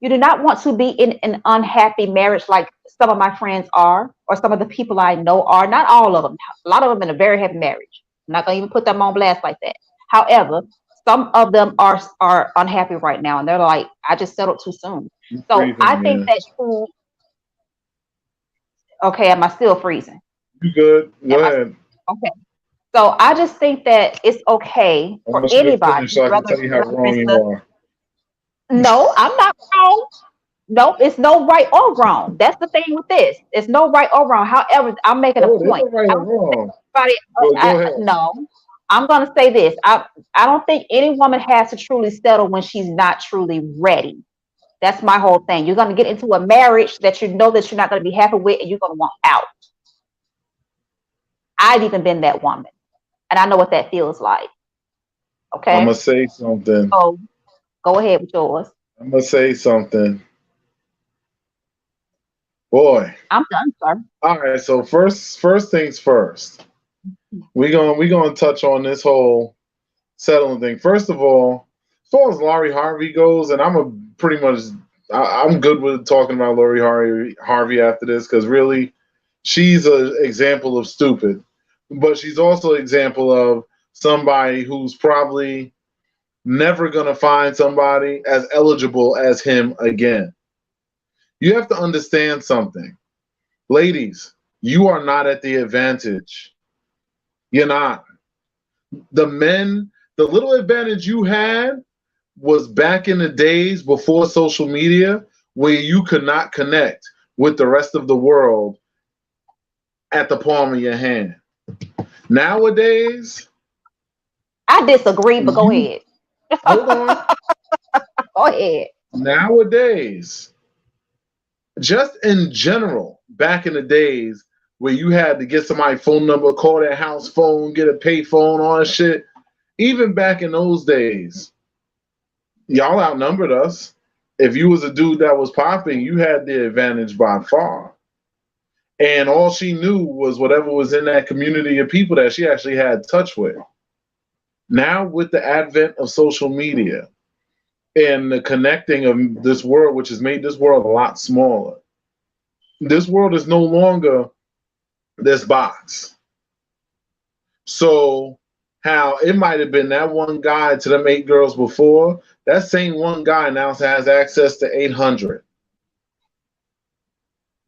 You do not want to be in an unhappy marriage like some of my friends are, or some of the people I know are. Not all of them. A lot of them in a very happy marriage. I'm not gonna even put them on blast like that. However, some of them are unhappy right now, and they're like, I just settled too soon. So I freezing, think yeah. that you, okay, am I still freezing? You good? Go Am I ahead. okay? So I just think that it's okay I for want you to anybody, finish so I can whether tell you how whether wrong it's you the are. no, I'm not wrong. No, it's no right or wrong. That's the thing with this. It's no right or wrong. However, I'm making a Oh, there's point. no right I or don't think that wrong. anybody. Go ahead. No, I'm going to say this. I don't think any woman has to truly settle when she's not truly ready. That's my whole thing. You're going to get into a marriage that you know that you're not going to be happy with, and you're going to want out. I've even been that woman, and I know what that feels like. I'm gonna Okay, say something. so go ahead with yours. I'm gonna say something. Boy. I'm done, sir. All right. So first things first. We gonna touch on this whole settling thing. First of all, as far as Laurie Harvey goes, and I'm a pretty much I'm good with talking about Laurie Harvey after this because really, she's an example of stupid, but she's also an example of somebody who's probably never gonna find somebody as eligible as him again. You have to understand something, ladies. You are not at the advantage. You're not. The men The little advantage you had was back in the days before social media, where you could not connect with the rest of the world at the palm of your hand. Nowadays, I disagree, but go you ahead. hold on. Go ahead. Nowadays, just in general, back in the days where you had to get somebody's phone number, call their house phone, get a pay phone, all that shit. Even back in those days, y'all outnumbered us. If you was a dude that was popping, you had the advantage by far. And all she knew was whatever was in that community of people that she actually had touch with. Now, with the advent of social media and the connecting of this world, which has made this world a lot smaller, this world is no longer this box. So, how it might have been that one guy to them 8 girls before, that same one guy now has access to 800.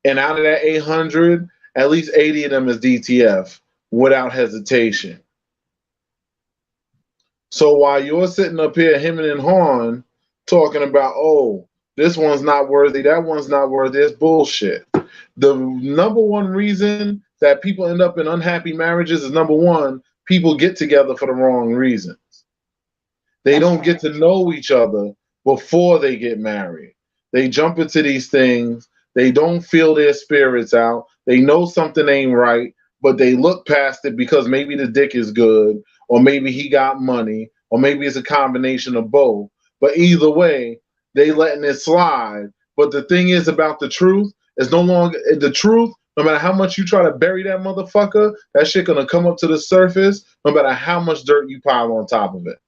And out of that 800, at least 80 of them is DTF without hesitation. So while you're sitting up here hemming and hawing, talking about, oh, this one's not worthy, that one's not worthy, it's bullshit. The number one reason that people end up in unhappy marriages is, number one, people get together for the wrong reasons. They don't get to know each other before they get married. They jump into these things. They don't feel their spirits out. They know something ain't right, but they look past it because maybe the dick is good, or maybe he got money, or maybe it's a combination of both. But either way, they letting it slide. But the thing is about the truth, is no longer the truth. No matter how much you try to bury that motherfucker, that shit gonna come up to the surface, no matter how much dirt you pile on top of it.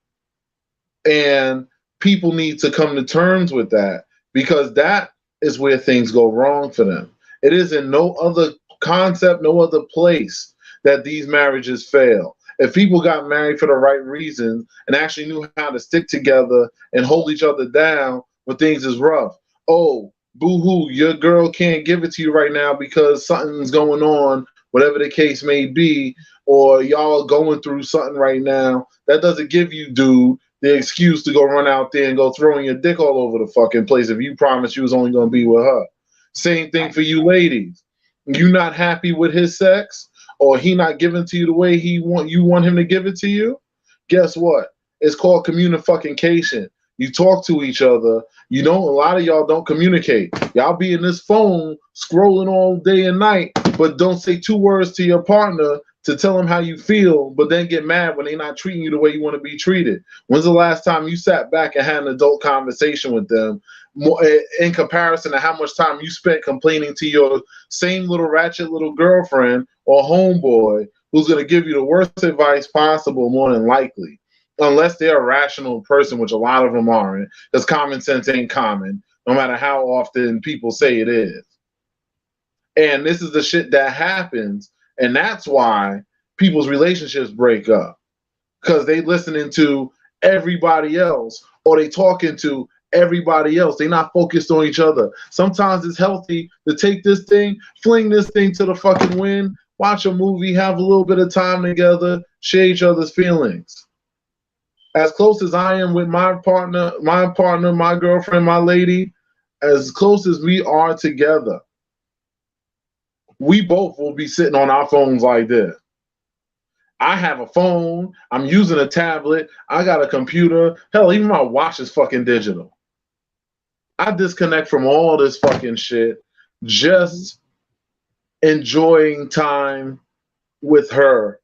And people need to come to terms with that, because that is where things go wrong for them. It is in no other concept, no other place that these marriages fail. If people got married for the right reasons and actually knew how to stick together and hold each other down when things is rough. Oh, boo-hoo, your girl can't give it to you right now because something's going on, whatever the case may be, or y'all going through something right now. That doesn't give you, dude, the excuse to go run out there and go throwing your dick all over the fucking place if you promised you was only going to be with her. Same thing for you ladies. You not happy with his sex, or he not giving to you the way you want him to give it to you? Guess what? It's called communication. You talk to each other. You don't. A lot of y'all don't communicate. Y'all be in this phone scrolling all day and night, but don't say 2 words to your partner to tell them how you feel, but then get mad when they're not treating you the way you want to be treated. When's the last time you sat back and had an adult conversation with them, more, in comparison to how much time you spent complaining to your same little ratchet little girlfriend or homeboy who's going to give you the worst advice possible, more than likely, unless they're a rational person, which a lot of them aren't, because common sense ain't common, no matter how often people say it is. And this is the shit that happens. And that's why people's relationships break up, because they listening to everybody else, or they talking to everybody else. They not focused on each other. Sometimes it's healthy to take this thing, fling this thing to the fucking wind, watch a movie, have a little bit of time together, share each other's feelings. As close as I am with my partner, my girlfriend, my lady, as close as we are together, we both will be sitting on our phones like this. I have a phone. I'm using a tablet. I got a computer. Hell, even my watch is fucking digital. I disconnect from all this fucking shit, just enjoying time with her,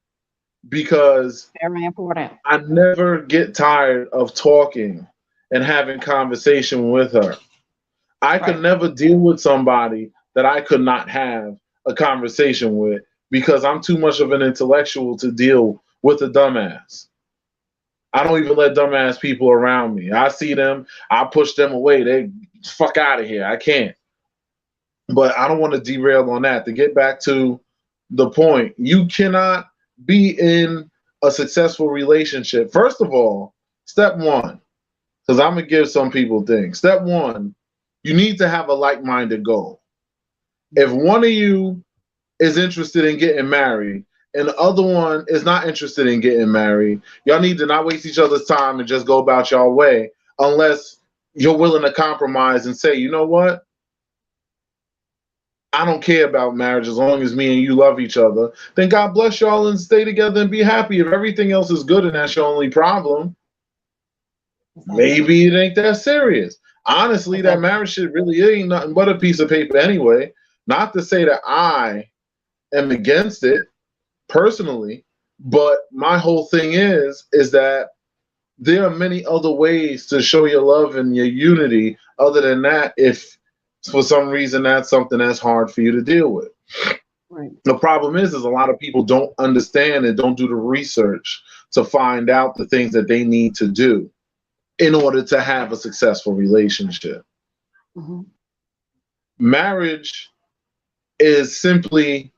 because Very important. I never get tired of talking and having conversation with her. I could never deal with somebody that I could not have a conversation with, because I'm too much of an intellectual to deal with a dumbass. I don't even let dumbass people around me. I see them, I push them away. They fuck out of here. I can't. But I don't want to derail on that. To get back to the point, you cannot be in a successful relationship. First of all, step one, because I'm going to give some people things. Step one, you need to have a like-minded goal. If one of you is interested in getting married and the other one is not interested in getting married, y'all need to not waste each other's time and just go about y'all way unless you're willing to compromise and say, you know what? I don't care about marriage as long as me and you love each other. Then God bless y'all and stay together and be happy. If everything else is good and that's your only problem, maybe it ain't that serious. Honestly, that marriage shit really ain't nothing but a piece of paper anyway. Not to say that I am against it personally, but my whole thing is that there are many other ways to show your love and your unity other than that if for some reason that's something that's hard for you to deal with. Right. The problem is a lot of people don't understand and don't do the research to find out the things that they need to do in order to have a successful relationship. Mm-hmm. Marriage is simply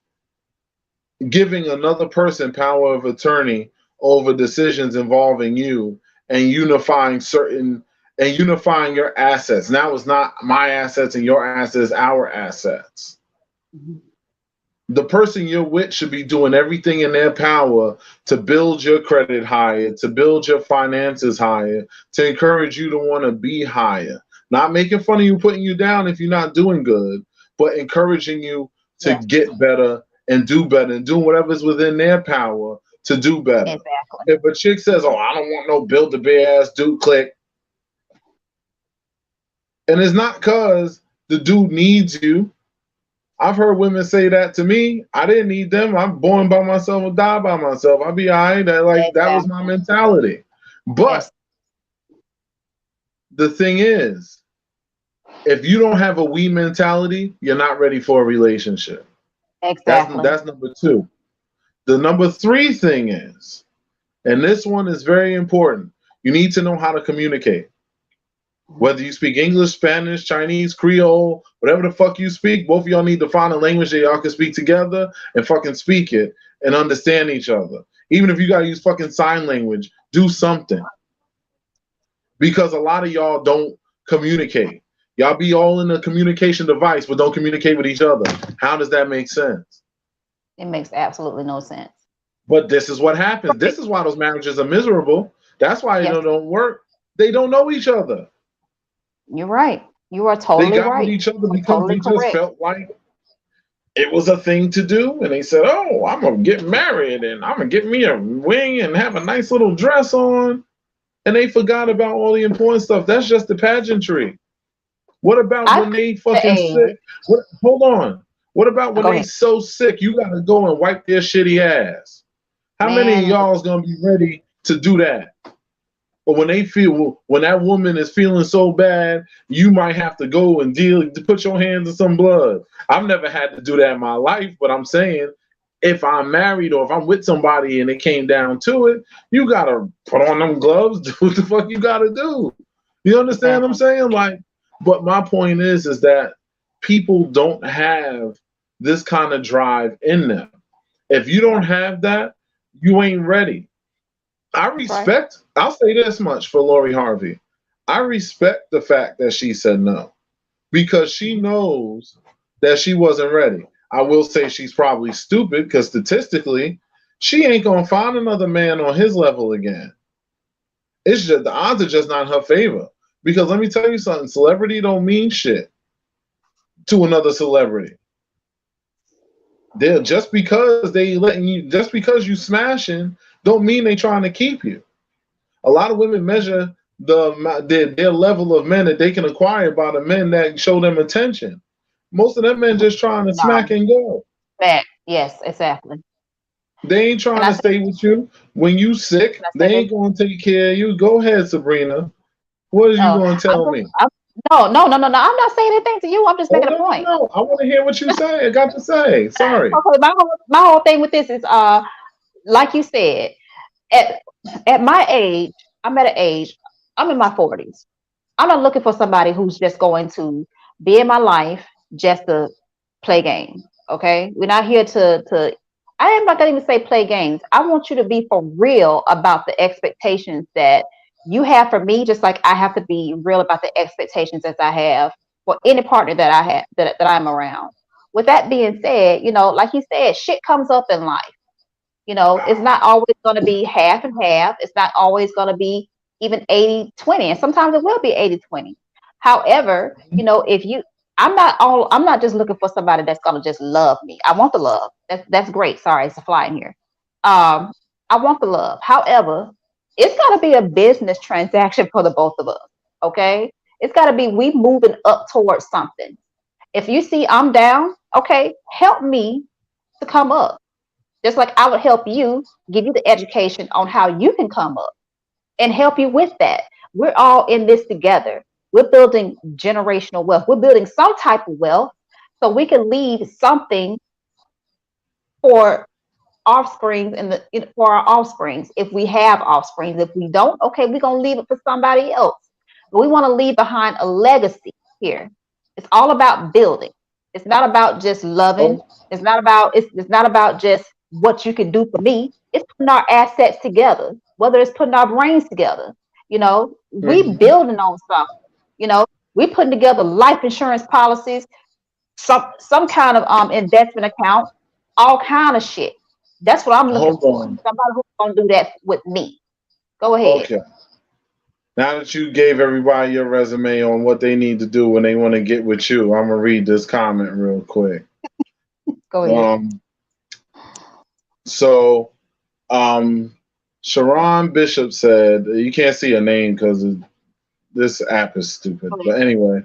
giving another person power of attorney over decisions involving you and unifying your assets. Now it's not my assets and your assets, our assets. Mm-hmm. The person you're with should be doing everything in their power to build your credit higher, to build your finances higher, to encourage you to want to be higher. Not making fun of you, putting you down if you're not doing good, but encouraging you to get better and do whatever's within their power to do better. Exactly. If a chick says, oh, I don't want no build-a-bear ass dude, click. And it's not because the dude needs you. I've heard women say that to me. I didn't need them. I'm born by myself and die by myself. I'll be all right. That was my mentality. But the thing is, if you don't have a we mentality, you're not ready for a relationship. Exactly. That's number two. The number three thing is, and this one is very important, you need to know how to communicate. Whether you speak English, Spanish, Chinese, Creole, whatever the fuck you speak, both of y'all need to find a language that y'all can speak together and fucking speak it and understand each other. Even if you gotta use fucking sign language, do something. Because a lot of y'all don't communicate. Y'all be all in a communication device, but don't communicate with each other. How does that make sense? It makes absolutely no sense. But this is what happens. This is why those marriages are miserable. That's why they don't work. They don't know each other. You're right. You are totally they got right. with each other because totally they just felt like it was a thing to do. And they said, oh, I'm going to get married and I'm going to get me a ring and have a nice little dress on. And they forgot about all the important stuff. That's just the pageantry. What about when they fucking sick? Hold on. What about when they so sick, you got to go and wipe their shitty ass? How many of y'all is going to be ready to do that? But when when that woman is feeling so bad, you might have to go and put your hands in some blood. I've never had to do that in my life, but I'm saying if I'm married or if I'm with somebody and it came down to it, you got to put on them gloves, do what the fuck you got to do. You understand what I'm saying? But my point is that people don't have this kind of drive in them. If you don't have that, you ain't ready. I respect, I'll say this much for Lori Harvey. I respect the fact that she said no because she knows that she wasn't ready. I will say she's probably stupid because statistically, she ain't going to find another man on his level again. It's just the odds are just not in her favor. Because let me tell you something, celebrity don't mean shit to another celebrity. Just because you smashing don't mean they trying to keep you. A lot of women measure their level of men that they can acquire by the men that show them attention. Most of them men just trying to smack and go. Yes, exactly. They ain't trying to stay with you. When you sick, they ain't going to take care of you. Go ahead, Sabrina. What are you going to tell me? No. I'm not saying anything to you. I'm just making a point. No, I want to hear what you say. I got to say. Sorry. Okay, my whole thing with this is, like you said, at my age, I'm at an age, I'm in my 40s. I'm not looking for somebody who's just going to be in my life just to play games. Okay, we're not here to. I am not going to even say play games. I want you to be for real about the expectations that you have for me, just like I have to be real about the expectations that I have for any partner that I have that I'm around. With that being said, like you said, shit comes up in life. It's not always going to be half and half. It's not always going to be even 80-20, and sometimes it will be 80-20. However, if you I'm not just looking for somebody that's going to just love me. I want the love. That's great. Sorry, it's a fly in here. I want the love. However, it's got to be a business transaction for the both of us. Okay? It's got to be we moving up towards something. If you see I'm down, okay, help me to come up. Just like I would help you, give you the education on how you can come up and help you with that. We're all in this together. We're building generational wealth. We're building some type of wealth so we can leave something for offsprings for our offsprings. If we have offsprings, if we don't, okay, we're gonna leave it for somebody else. But we want to leave behind a legacy here. It's all about building. It's not about just loving. Oh, It's not about just what you can do for me. It's putting our assets together, whether it's putting our brains together. We mhm. building on something. You know, we putting together life insurance policies, some kind of investment account, all kind of shit. That's what I'm looking Hold for. on. Somebody who's gonna do that with me. Go ahead. Okay. Now that you gave everybody your resume on what they need to do when they want to get with you, I'm gonna read this comment real quick. Go ahead. Um, so, um, Sharon Bishop said, you can't see a name because this app is stupid. Go But ahead. anyway,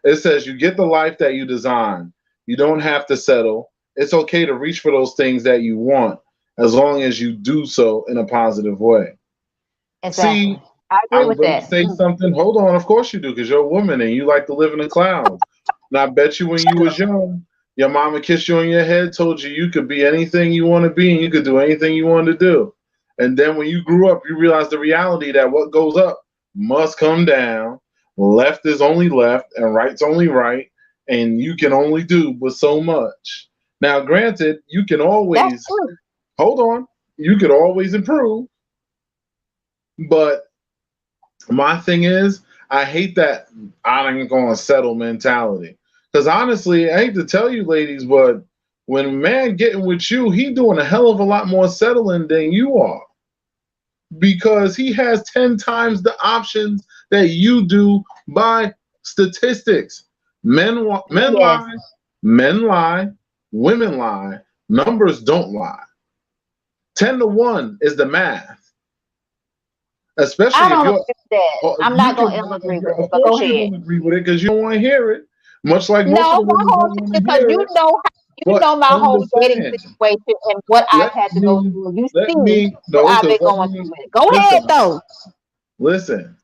it says, you get the life that you design. You don't have to settle. It's okay to reach for those things that you want as long as you do so in a positive way. Exactly. See, I agree I'm with going to that. say something. Hold on. Of course you do, because you're a woman and you like to live in the clouds. And I bet you when you was young, your mama kissed you on your head, told you you could be anything you want to be and you could do anything you want to do. And then when you grew up, you realized the reality that what goes up must come down. Left is only left and right's only right. And you can only do but so much. Now, granted, you can That's always, true. hold on, you could always improve. But my thing is, I hate that I ain't gonna settle mentality. Because honestly, I hate to tell you, ladies, but when a man getting with you, he doing a hell of a lot more settling than you are. Because he has 10 times the options that you do by statistics. Men Yes. lie, men lie, women lie, numbers don't lie. 10 to 1 is the math. I Especially if don't you're agree with that. I'm you not can, gonna ever agree with it. of But go course you ahead. don't agree with it because you don't want to hear it. Much like most of No, the my women whole don't want to because hear it. you But know my whole dating understand, situation and what I've let had to go me, through. You let see me, what no, I've because been let going me, through with it. Go ahead listen, though. listen,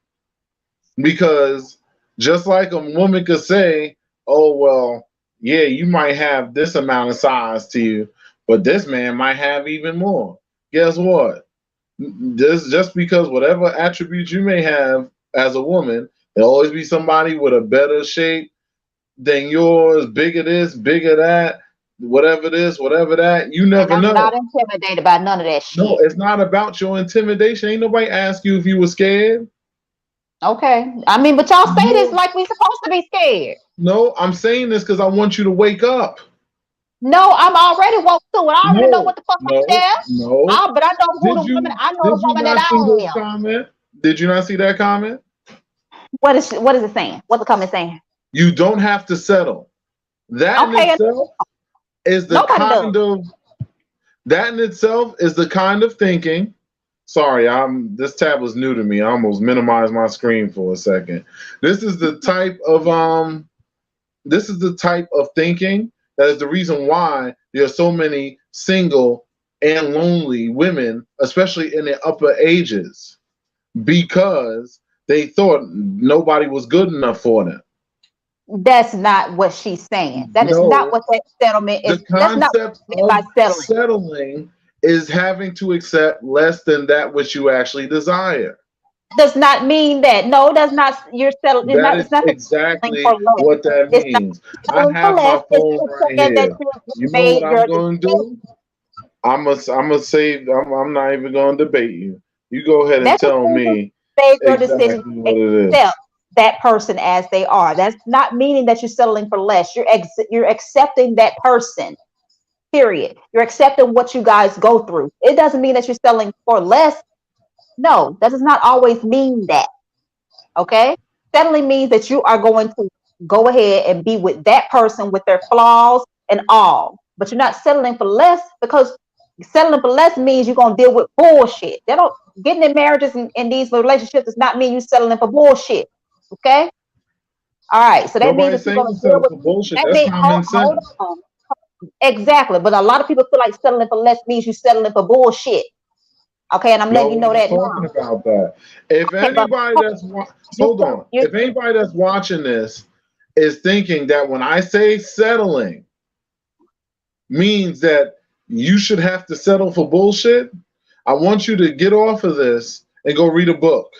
because just like a woman could say, oh, well, yeah, you might have this amount of size to you, but this man might have even more. Guess what? This just because whatever attributes you may have as a woman, there'll always be somebody with a better shape than yours, bigger this, bigger that, whatever this, whatever that. You And never I'm know. not intimidated by none of that No, shit. it's not about your intimidation. Ain't nobody ask you if you were scared. Okay. I mean, but y'all say this No, like we supposed to be scared. no, I'm saying this because I want you to wake up. No, I'm already woke to it. I already know No, what the fuck I'm no, there. no. But I know who Did the woman. you I know the did you woman that not see I this am. comment? Did you not see that comment? What is it saying? What's the comment saying? You don't have to settle. That in Okay, and itself is the nobody does. kind of that in itself is the kind of thinking. Sorry, I'm this tab was new to me. I almost minimized my screen for a second. This is the type of this is the type of thinking that is the reason why there are so many single and lonely women, especially in their upper ages, because they thought nobody was good enough for them. That's not what she's saying. That is not No, what that settlement is. the That's not what concept she meant by of settling. settling is having to accept less than that which you actually desire. Does not mean that. No, does not. You're settled. It's That not. It's is not the settling for exactly less. what that It's not means. I settling for have less. my It's phone just right saying that here. you You know what made I'm your going to decision. do? I'm gonna say I'm not even going to debate you. You go ahead and That just tell means you me made your decision exactly to what it is. accept that person as they are. That's not meaning that you're settling for less. You're accepting that person Period. You're accepting what you guys go through. It doesn't mean that you're settling for less. No, that does not always mean that. Okay? Settling means that you are going to go ahead and be with that person with their flaws and all. But you're not settling for less, because settling for less means you're going to deal with bullshit. They don't Getting in marriages and in these relationships does not mean you settling for bullshit. Okay? All right. So that means Nobody's that you're saying going you to deal settle with for bullshit. that. That's Means common hold sense. on. Exactly. But a lot of people feel like settling for less means you settling for bullshit. Okay, and I'm letting No, you we're know not that talking now. about that. If Okay, but anybody that's you, hold on, you, if anybody that's watching this is thinking that when I say settling means that you should have to settle for bullshit, I want you to get off of this and go read a book.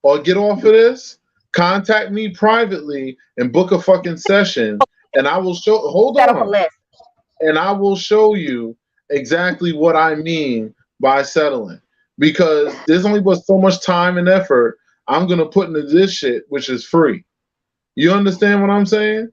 Or get off of this, contact me privately and book a fucking session, and I will show. Hold settle for on, less. and I will show you exactly what I mean by settling. Because there's only but so much time and effort I'm gonna put into this shit, which is free. You understand what I'm saying?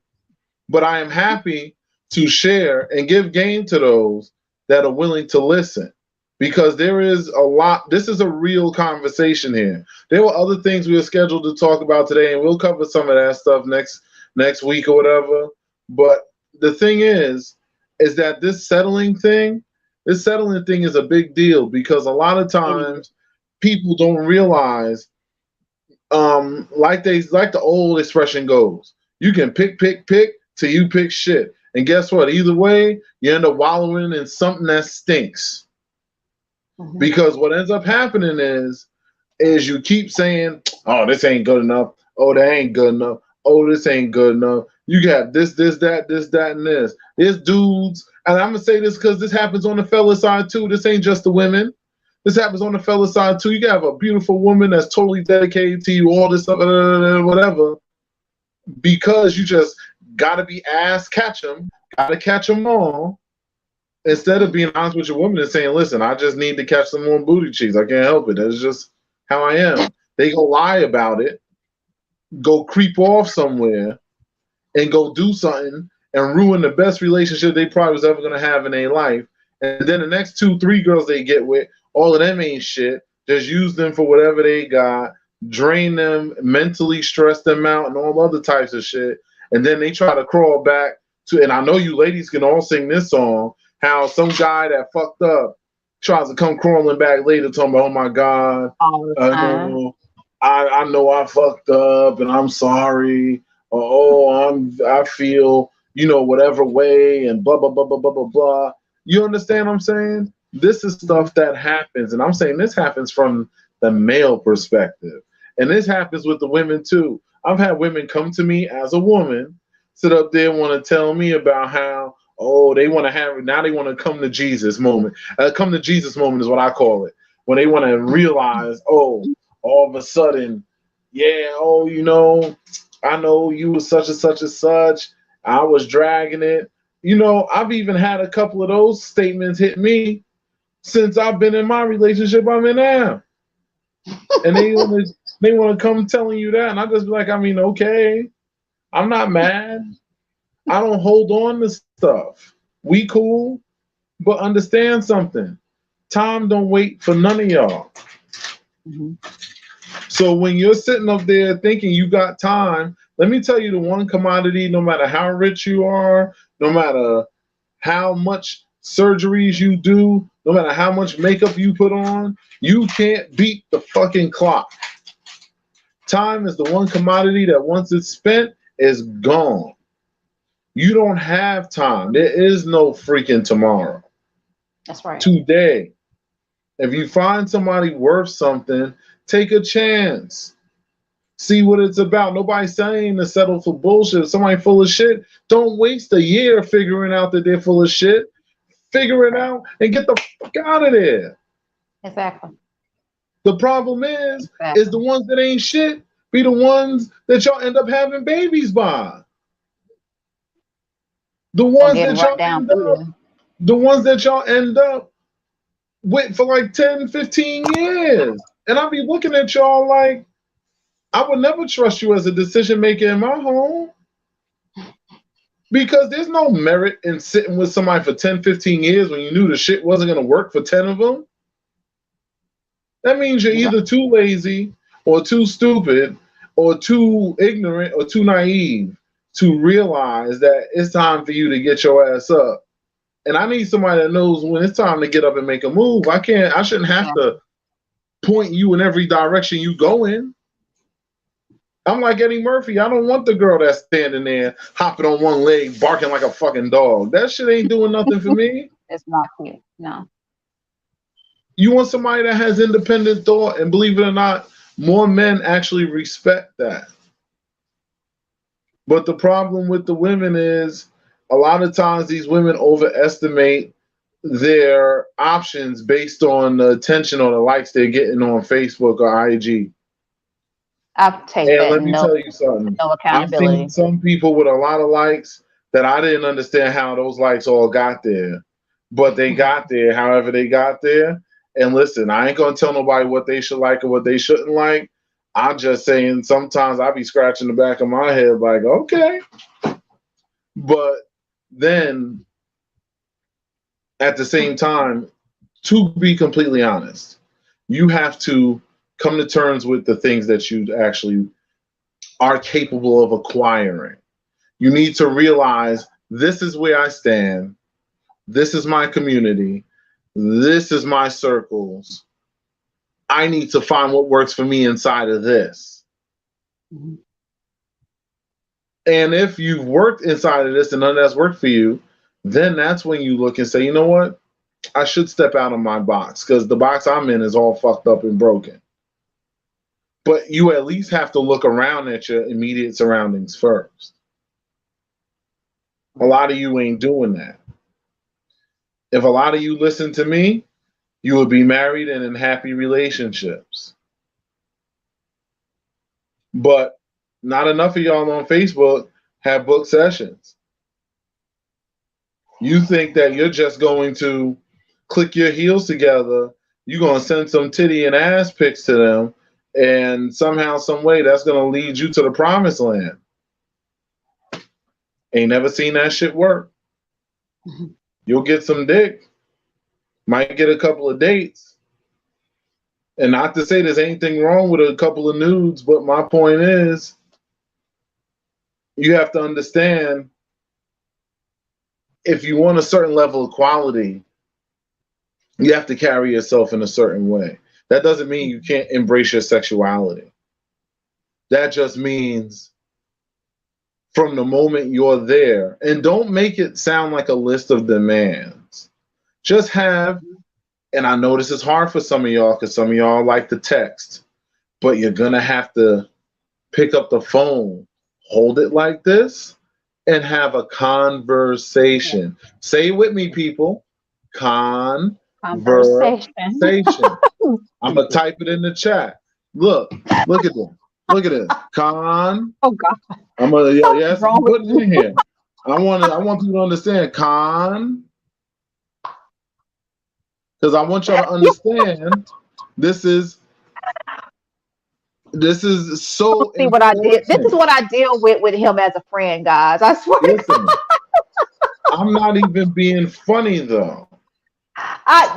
But I am happy to share and give game to those that are willing to listen, because there is a lot. This is a real conversation here. There were other things we were scheduled to talk about today, and we'll cover some of that stuff next week or whatever. But the thing is that this settling thing is a big deal, because a lot of times people don't realize, like the old expression goes, you can pick till you pick shit. And guess what? Either way, you end up wallowing in something that stinks. Mm-hmm. Because what ends up happening is you keep saying, "Oh, this ain't good enough. Oh, that ain't good enough. Oh, this ain't good enough." You got this, that, and this. There's dudes, and I'm gonna say this because this happens on the fella side too. This ain't just the women. This happens on the fella side too. You can have a beautiful woman that's totally dedicated to you, all this stuff, whatever, because you just gotta be ass catch them, gotta catch them all. Instead of being honest with your woman and saying, "Listen, I just need to catch some more booty cheeks. I can't help it. That's just how I am." They go lie about it, go creep off somewhere, and go do something and ruin the best relationship they probably was ever gonna have in their life. And then the next 2, 3 girls they get with, all of them ain't shit. Just use them for whatever they got, drain them, mentally stress them out, and all other types of shit. And then they try to crawl back to. And I know you ladies can all sing this song. How some guy that fucked up tries to come crawling back later, talking about, "Oh my God, All the time. I know I fucked up and I'm sorry," or, I feel, whatever way, and blah blah blah blah blah blah blah. You understand what I'm saying? This is stuff that happens, and I'm saying this happens from the male perspective, and this happens with the women too. I've had women come to me as a woman, sit up there and want to tell me about how, oh, they want to have, now they want to come to Jesus moment. Come to Jesus moment is what I call it. When they want to realize, oh, all of a sudden, yeah, oh, I know you was such and such and such. I was dragging it. I've even had a couple of those statements hit me since I've been in my relationship I'm in now. And they want to come telling you that. And I just be like, I mean, okay, I'm not mad. I don't hold on to stuff. We cool, but understand something. Time don't wait for none of y'all. Mm-hmm. So when you're sitting up there thinking you got time, let me tell you the one commodity, no matter how rich you are, no matter how much surgeries you do, no matter how much makeup you put on, you can't beat the fucking clock. Time is the one commodity that once it's spent, is gone. You don't have time. There is no freaking tomorrow. That's right. Today. If you find somebody worth something, take a chance. See what it's about. Nobody's saying to settle for bullshit. If somebody full of shit, don't waste a year figuring out that they're full of shit. Figure it out and get the fuck out of there. Exactly. The problem is the ones that ain't shit be the ones that y'all end up having babies by. The ones that y'all end up with for like 10, 15 years. And I'll be looking at y'all like, I would never trust you as a decision maker in my home. Because there's no merit in sitting with somebody for 10, 15 years when you knew the shit wasn't going to work for 10 of them. That means you're Yeah. either too lazy or too stupid or too ignorant or too naive to realize that it's time for you to get your ass up. And I need somebody that knows when it's time to get up and make a move. I shouldn't have Yeah. to point you in every direction you go in. I'm like Eddie Murphy. I don't want the girl that's standing there hopping on one leg, barking like a fucking dog. That shit ain't doing nothing for me. It's not cute. No. You want somebody that has independent thought, and believe it or not, more men actually respect that. But the problem with the women is a lot of times these women overestimate their options based on the attention or the likes they're getting on Facebook or IG. I'll take And that. let me No, tell you something. no I've seen accountability. some people with a lot of likes that I didn't understand how those likes all got there. But they got there however they got there. And listen, I ain't gonna tell nobody what they should like or what they shouldn't like. I'm just saying sometimes I be scratching the back of my head like, okay. But then at the same time, to be completely honest, you have to come to terms with the things that you actually are capable of acquiring. You need to realize this is where I stand. This is my community. This is my circles. I need to find what works for me inside of this. Mm-hmm. And if you've worked inside of this and none of that's worked for you, then that's when you look and say, you know what? I should step out of my box because the box I'm in is all fucked up and broken. But you at least have to look around at your immediate surroundings first. A lot of you ain't doing that. If a lot of you listen to me, you would be married and in happy relationships. But not enough of y'all on Facebook have book sessions. You think that you're just going to click your heels together, you're going to send some titty and ass pics to them, and somehow, some way, that's going to lead you to the promised land. Ain't never seen that shit work. You'll get some dick, might get a couple of dates. And not to say there's anything wrong with a couple of nudes, but my point is, you have to understand if you want a certain level of quality, you have to carry yourself in a certain way. That doesn't mean you can't embrace your sexuality. That just means from the moment you're there, and don't make it sound like a list of demands. Just have, and I know this is hard for some of y'all because some of y'all like to text, but you're going to have to pick up the phone, hold it like this, and have a conversation. Yeah. Say it with me, people. Conversation. I'm going to type it in the chat. Look at this. Look at this. Oh God. I'm gonna yes, I'm putting it in here. I want people to understand because I want y'all to understand this is so see what I did. This is what I deal with him as a friend, guys. I swear. Listen, I'm not even being funny though.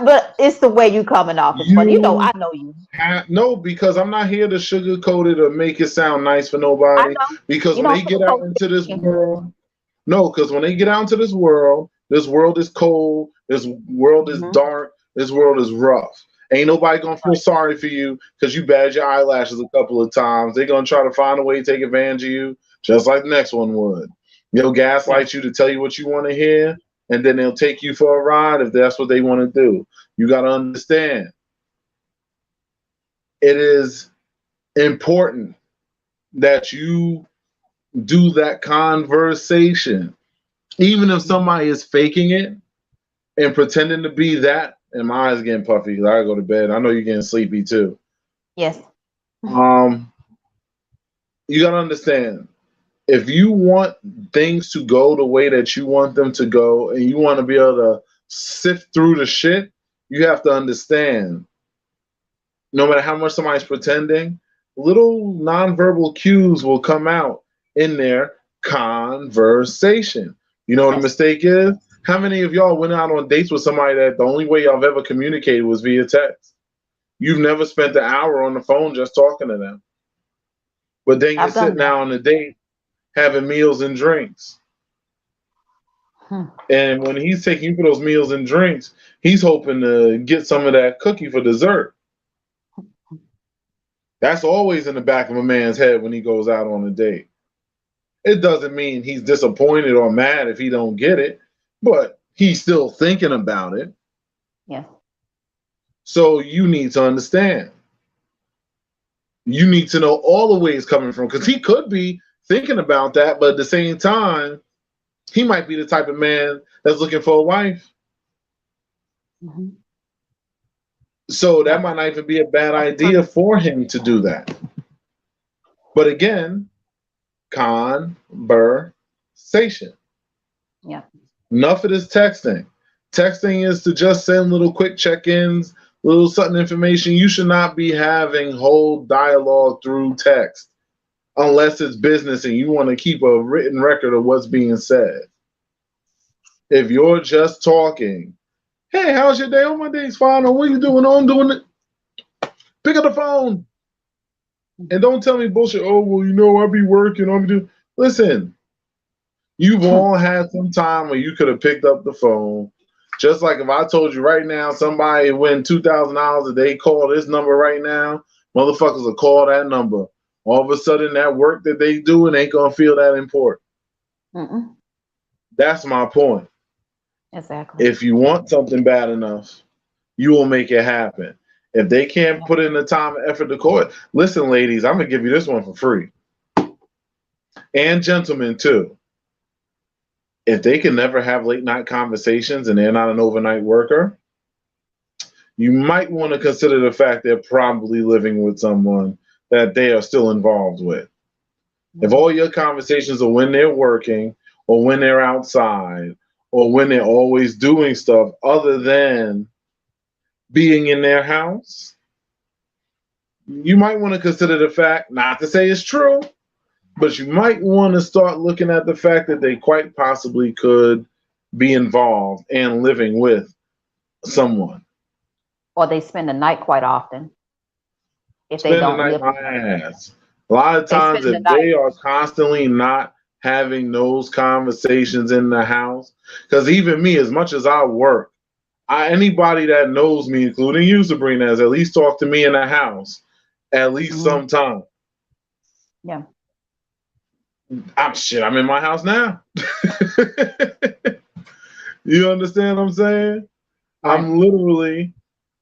But it's the way you coming off as funny. You know, I know you. No, because I'm not here to sugarcoat it or make it sound nice for nobody. Because when they get out into this world, because when they get out into this world is cold, this world is dark, this world is rough. Ain't nobody gonna feel sorry for you because you batted your eyelashes a couple of times. They're gonna try to find a way to take advantage of you, just like the next one would. They'll gaslight you to tell you what you want to hear, and then they'll take you for a ride if that's what they want to do. You got to understand, it is important that you do that conversation. Even if somebody is faking it and pretending to be that, and my eyes getting puffy because I gotta go to bed. I know you're getting sleepy too. Yes. You gotta understand, if you want things to go the way that you want them to go and you want to be able to sift through the shit, you have to understand, no matter how much somebody's pretending, little nonverbal cues will come out in their conversation. You know what a Yes. mistake is? How many of y'all went out on dates with somebody that the only way y'all have ever communicated was via text? You've never spent an hour on the phone just talking to them. But then you're I've done sitting that. out on a date having meals and drinks. Hmm. And when he's taking you for those meals and drinks, he's hoping to get some of that cookie for dessert. That's always in the back of a man's head when he goes out on a date. It doesn't mean he's disappointed or mad if he don't get it, but he's still thinking about it. Yeah. So you need to understand. You need to know all the ways coming from, because he could be thinking about that, but at the same time, he might be the type of man that's looking for a wife. Hmm. So that Yep. might not even be a bad That's idea true. for him to do that. But again, conversation. Yeah. Enough of this texting. Texting is to just send little quick check-ins, little something information. You should not be having whole dialogue through text unless it's business and you want to keep a written record of what's being said. If you're just talking, hey, how's your day? Oh, my day's fine. Or what are you doing? Oh, I'm doing it. Pick up the phone. And don't tell me bullshit. Oh, well, I'll be working. I'll be doing. Listen, you've all had some time where you could have picked up the phone. Just like if I told you right now, somebody win $2,000 a day, call this number right now, motherfuckers will call that number. All of a sudden, that work that they doing ain't gonna feel that important. Mm-mm. That's my point. Exactly. If you want something bad enough, you will make it happen. If they can't Yeah. put in the time and effort to call it, listen, ladies, I'm gonna give you this one for free, and gentlemen too. If they can never have late night conversations and they're not an overnight worker, you might want to consider the fact they're probably living with someone that they are still involved with. If Mhm. all your conversations are when they're working or when they're outside or when they're always doing stuff other than being in their house, you might want to consider the fact, not to say it's true, but you might want to start looking at the fact that they quite possibly could be involved and living with someone. Or they spend the night quite often if they Spend the don't night live my together. ass. A lot of They times, spend the if night. they are constantly not having those conversations in the house, because even me, as much as I work, anybody that knows me, including you, Sabrina, has at least talked to me in the house at least Mhm. sometime. Yeah. I'm in my house now. You understand what I'm saying? Right. I'm literally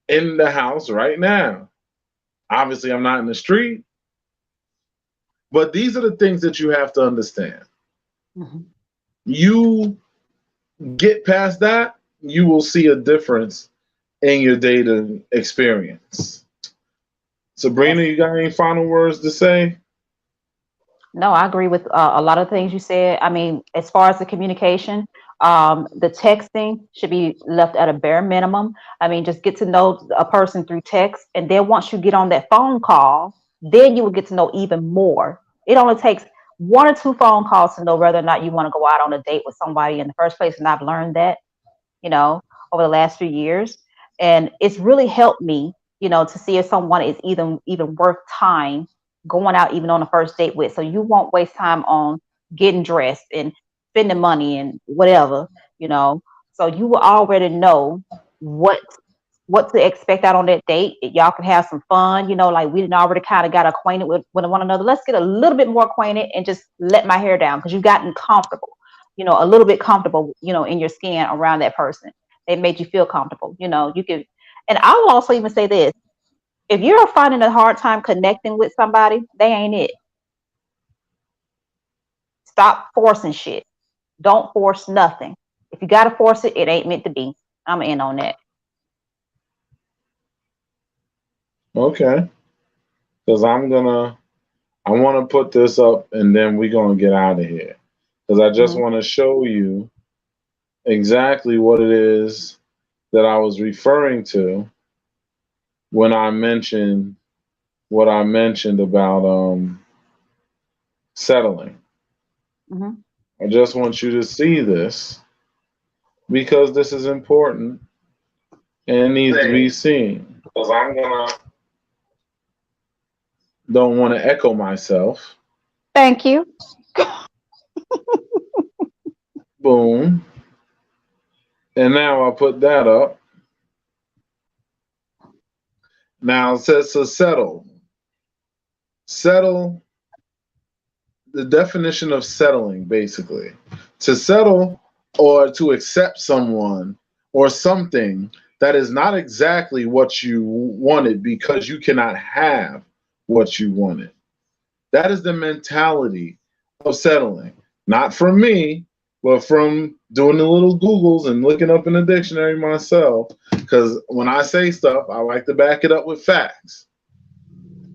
in the house right now. Obviously, I'm not in the street, but these are the things that you have to understand. Hmm. You get past that, you will see a difference in your data experience. Sabrina, Yes. you got any final words to say? No, I agree with a lot of things you said. I mean, as far as the communication, the texting should be left at a bare minimum. I mean, just get to know a person through text, and then once you get on that phone call, then you will get to know even more. It only takes one or two phone calls to know whether or not you want to go out on a date with somebody in the first place. And I've learned that, you know, over the last few years. And it's really helped me, to see if someone is even worth time going out even on a first date with. So you won't waste time on getting dressed and spending money and whatever, you know. So you will already know what what to expect out on that date. Y'all can have some fun, like we didn't already kind of got acquainted with one another. Let's get a little bit more acquainted and just let my hair down because you've gotten comfortable, a little bit comfortable, in your skin around that person. They made you feel comfortable, you can. And I will also even say this: if you're finding a hard time connecting with somebody, they ain't it. Stop forcing shit. Don't force nothing. If you gotta force it, it ain't meant to be. I'm in on that. Okay. Because I want to put this up and then we're going to get out of here. Because I just Hmm. want to show you exactly what it is that I was referring to when I mentioned what I mentioned about settling. Hmm. I just want you to see this because this is important and it needs to be seen. Because I'm gonna don't want to echo myself. Thank you. Boom. And now I'll put that up. Now it says to settle. Settle, the definition of settling, basically. To settle or to accept someone or something that is not exactly what you wanted because you cannot have what you wanted. That is the mentality of settling. Not from me, but from doing the little Googles and looking up in the dictionary myself. Because when I say stuff, I like to back it up with facts.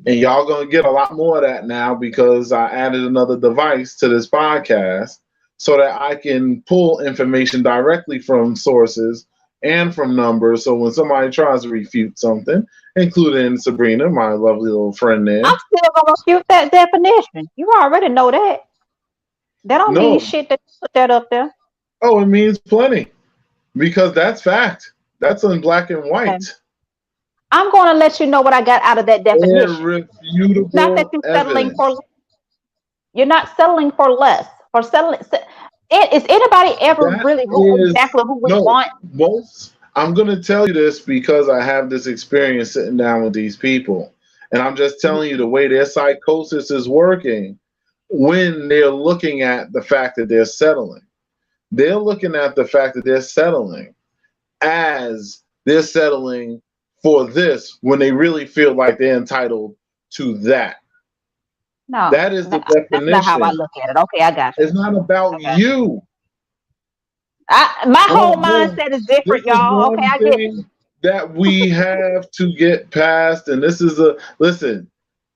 And y'all gonna get a lot more of that now because I added another device to this podcast so that I can pull information directly from sources and from numbers. So when somebody tries to refute something, including Sabrina, my lovely little friend there. I'm still gonna refute that definition. You already know that. That don't mean No. shit that you put that up there. Oh, it means plenty. Because that's fact. That's in black and white. Okay. I'm gonna let you know what I got out of that definition. Irrefutable Not that you're settling evidence. for. You're not settling for less. For settling. Is anybody ever That really exactly who we want? Most. I'm gonna tell you this because I have this experience sitting down with these people, and I'm just telling you the way their psychosis is working when they're looking at the fact that they're settling. They're looking at the fact that they're settling as they're settling for this when they really feel like they're entitled to that. No, That is the definition. That's not how I look at it. Okay, I got you. It's not about you. My whole mindset is different, y'all. Okay, I get it. That we have to get past, and this is listen.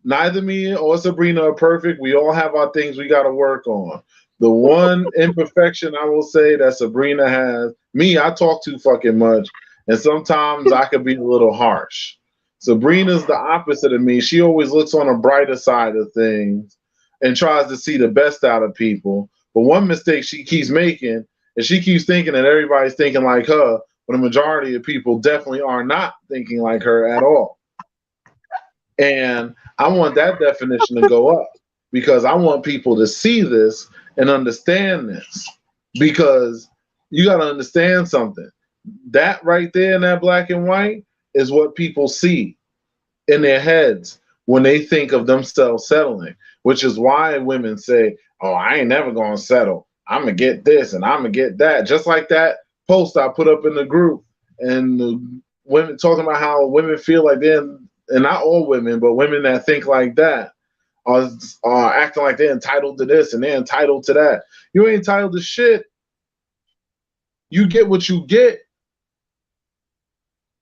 Neither me or Sabrina are perfect. We all have our things we got to work on. The one imperfection I will say that Sabrina has, me, I talk too fucking much, and sometimes I could be a little harsh. Sabrina's the opposite of me. She always looks on the brighter side of things and tries to see the best out of people. But one mistake she keeps making is she keeps thinking that everybody's thinking like her, but the majority of people definitely are not thinking like her at all. And I want that definition to go up because I want people to see this and understand this, because you got to understand something. That right there in that black and white is what people see in their heads when they think of themselves settling, which is why women say, oh, I ain't never going to settle. I'm going to get this and I'm going to get that. Just like that post I put up in the group, and the women talking about how women feel like they're, and not all women, but women that think like that are acting like they're entitled to this and they're entitled to that. You ain't entitled to shit. You get what you get.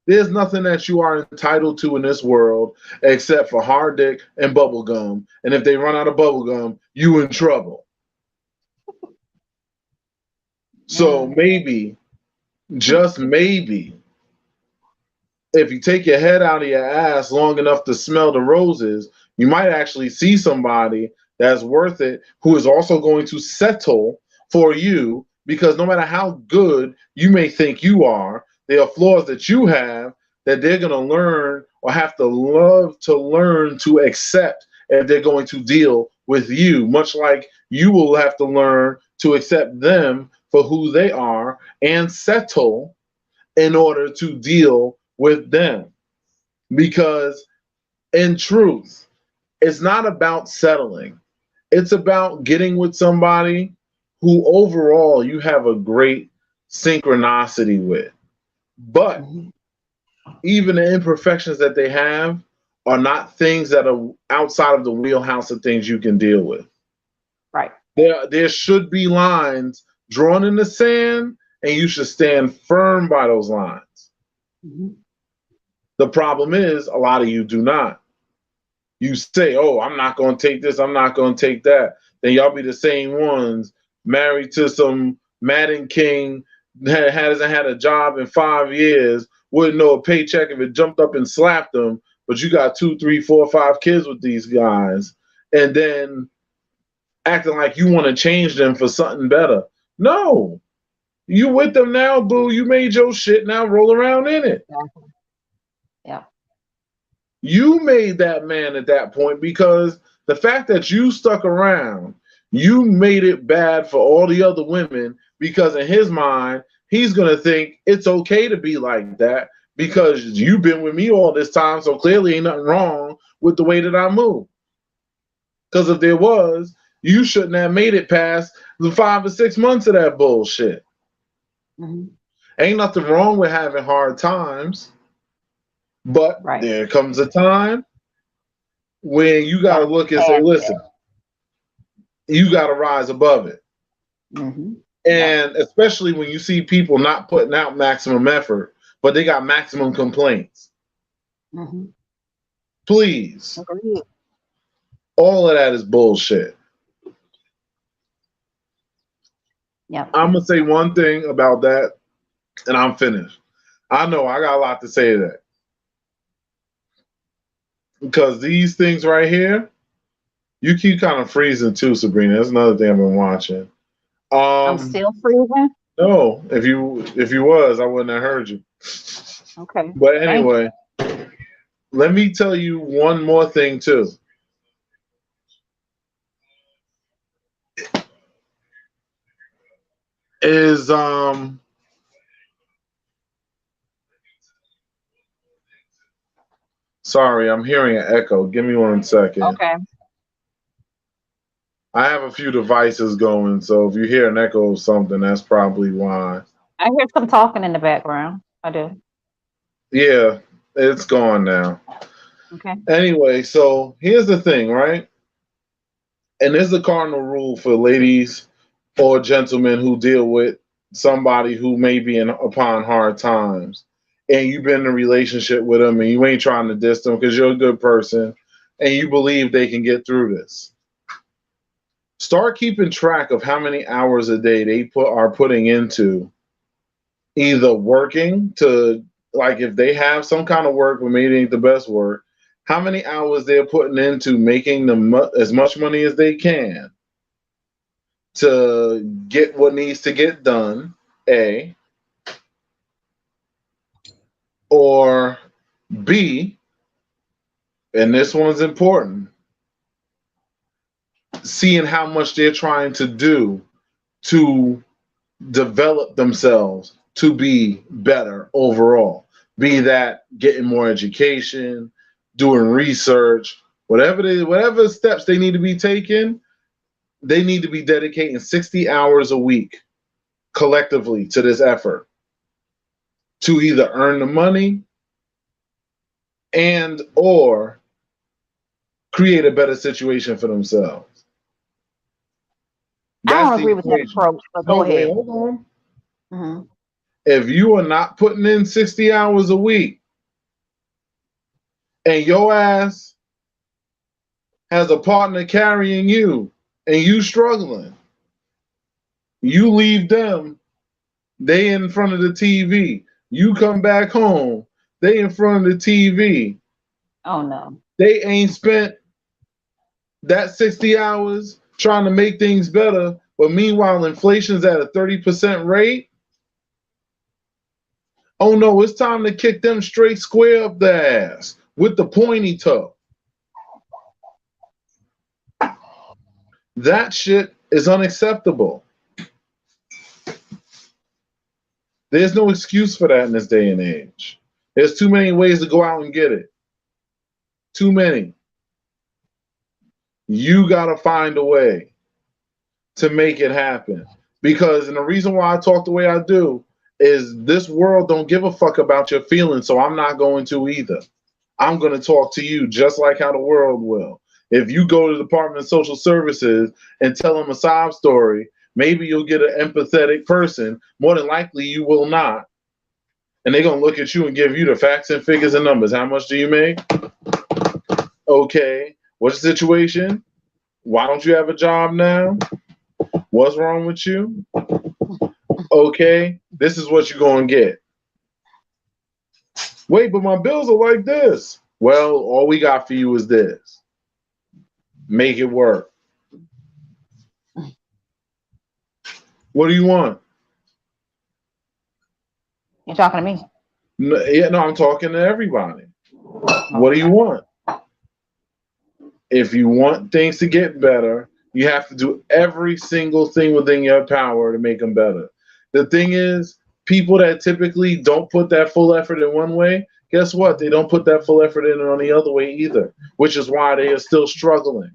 There's nothing that you are entitled to in this world except for hard dick and bubble gum. And if they run out of bubble gum, you in trouble. So maybe, just maybe, if you take your head out of your ass long enough to smell the roses, you might actually see somebody that's worth it, who is also going to settle for you, because no matter how good you may think you are, there are flaws that you have that they're going to learn or have to love to learn to accept if they're going to deal with you, much like you will have to learn to accept them for who they are and settle in order to deal with them. Because in truth, it's not about settling. It's about getting with somebody who overall you have a great synchronicity with. But even the imperfections that they have are not things that are outside of the wheelhouse of things you can deal with. Right. There should be lines drawn in the sand, and you should stand firm by those lines. The problem is, a lot of you do not. You say, oh, I'm not going to take this, I'm not going to take that. Then y'all be the same ones married to some Madden King that hasn't had a job in 5 years, wouldn't know a paycheck if it jumped up and slapped them, but you got 2, 3, 4, 5 kids with these guys. And then acting like you want to change them for something better. No. You with them now, boo. You made your shit, now roll around in it. Yeah. You made that man at that point, because the fact that you stuck around, you made it bad for all the other women, because in his mind, he's going to think it's okay to be like that because you've been with me all this time, so clearly ain't nothing wrong with the way that I move. Because if there was, you shouldn't have made it past the 5 or 6 months of that bullshit. Mm-hmm. Ain't nothing wrong with having hard times, but Right. there comes a time when you got to look and say, listen, you got to rise above it. Mm-hmm. And especially when you see people not putting out maximum effort, but they got maximum complaints. Mm-hmm. Please. Agreed. All of that is bullshit. Yeah. I'm going to say one thing about that, and I'm finished. I know I got a lot to say to that. Because these things right here, you keep kind of freezing too, Sabrina. That's another thing I've been watching. I'm still freezing. No, if you was, I wouldn't have heard you. Okay. But anyway, let me tell you one more thing too. Is sorry, I'm hearing an echo. Give me 1 second. Okay. I have a few devices going, so if you hear an echo of something, that's probably why. I hear some talking in the background. I do. Yeah, it's gone now. Okay. Anyway, so here's the thing, right? And this is a cardinal rule for ladies or gentlemen who deal with somebody who may be upon hard times, and you've been in a relationship with them and you ain't trying to diss them because you're a good person and you believe they can get through this. Start keeping track of how many hours a day they are putting into either working to, like, if they have some kind of work but maybe it ain't the best work, how many hours they're putting into making as much money as they can to get what needs to get done, A, or B, and this one's important, seeing how much they're trying to do to develop themselves to be better overall. Be that getting more education, doing research, whatever steps they need to be taking, they need to be dedicating 60 hours a week collectively to this effort to either earn the money and or create a better situation for themselves. I That's don't the agree with that equation. approach, but No, go wait, ahead. hold on. Mm-hmm. If you are not putting in 60 hours a week and your ass has a partner carrying you and you struggling, you leave them, they in front of the TV. You come back home, they in front of the TV. Oh no. They ain't spent that 60 hours trying to make things better, but meanwhile inflation's at a 30% rate. Oh no, it's time to kick them straight square up the ass with the pointy toe. That shit is unacceptable. There's no excuse for that in this day and age. There's too many ways to go out and get it. Too many. You got to find a way to make it happen. Because, and the reason why I talk the way I do is this world don't give a fuck about your feelings, so I'm not going to either. I'm going to talk to you just like how the world will. If you go to the Department of Social Services and tell them a sob story, maybe you'll get an empathetic person. More than likely, you will not. And they're going to look at you and give you the facts and figures and numbers. How much do you make? Okay. What's the situation? Why don't you have a job now? What's wrong with you? Okay. This is what you're going to get. Wait, but my bills are like this. Well, all we got for you is this. Make it work. What do you want? You're talking to me. No, yeah, no, I'm talking to everybody. What do you Okay. want? If you want things to get better, you have to do every single thing within your power to make them better. The thing is, people that typically don't put that full effort in one way, guess what? They don't put that full effort in on the other way either, which is why they are still struggling.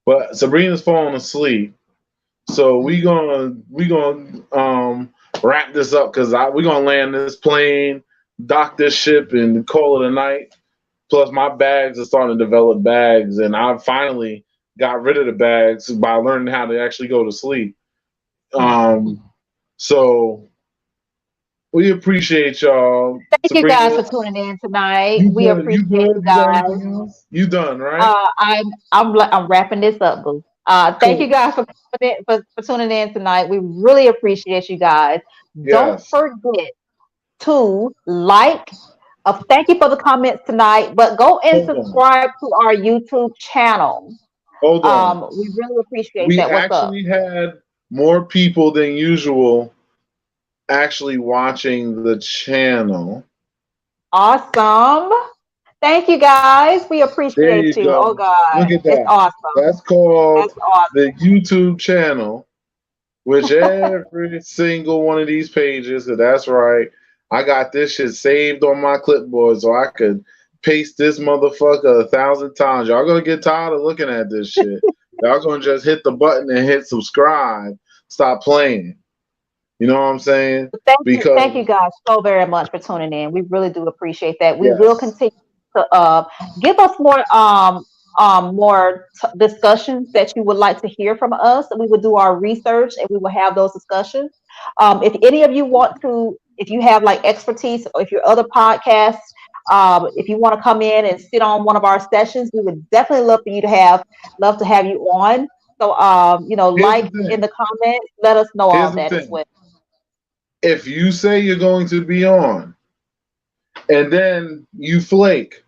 But Sabrina's falling asleep, so we gonna wrap this up because we're gonna land this plane, dock this ship, and call it a night. Plus, my bags are starting to develop bags, and I finally got rid of the bags by learning how to actually go to sleep. So we appreciate y'all. Thank you Sabrina, guys for tuning in tonight. you We good? You appreciate good? you You got guys. anything else? You done, right? I'm wrapping this up, boo. Thank you Cool. guys for tuning in tonight. We really appreciate you guys. Don't Yes. forget to like. Thank you for the comments tonight, but go and Hold on. subscribe to our YouTube channel. Hold on. We really appreciate We that. What's up? actually had more people than usual actually watching the channel. Awesome. Thank you guys. We There appreciate you you. Oh go. God, Look at it's that. awesome. That's That's called awesome. the YouTube channel, which every single one of these pages, and that's right, I got this shit saved on my clipboard so I could paste this motherfucker 1,000 times. Y'all gonna get tired of looking at this shit. Y'all gonna just hit the button and hit subscribe. Stop playing. You know what I'm saying? Thank you Because guys so very much for tuning in. We really do appreciate that. We will yes, continue to give us more discussions that you would like to hear from us. We will do our research and we will have those discussions. If any of you want to, if you have like expertise or if your other podcasts, if you want to come in and sit on one of our sessions, we would definitely love to have you on. So here's the like in thing. the comments, let us know all Here's the that as thing. well. If you say you're going to be on and then you flake,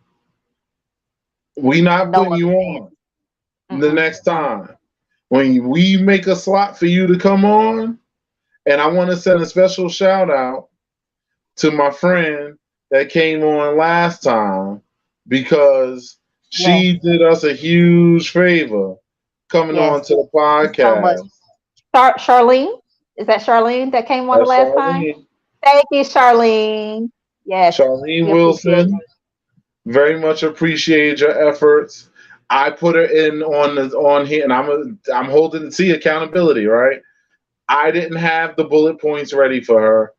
we not No putting you understand. on the next time. When we make a slot for you to come on, and I want to send a special shout out to my friend that came on last time because Yes, she did us a huge favor coming yes. on to the Thank you so much. podcast. Charlene, is that Charlene that came on the That's last time? Charlene. Thank you, Charlene. Yes, Charlene we appreciate Wilson. Very much appreciate your efforts. I put her in on here, and I'm holding see accountability, right? I didn't have the bullet points ready for her,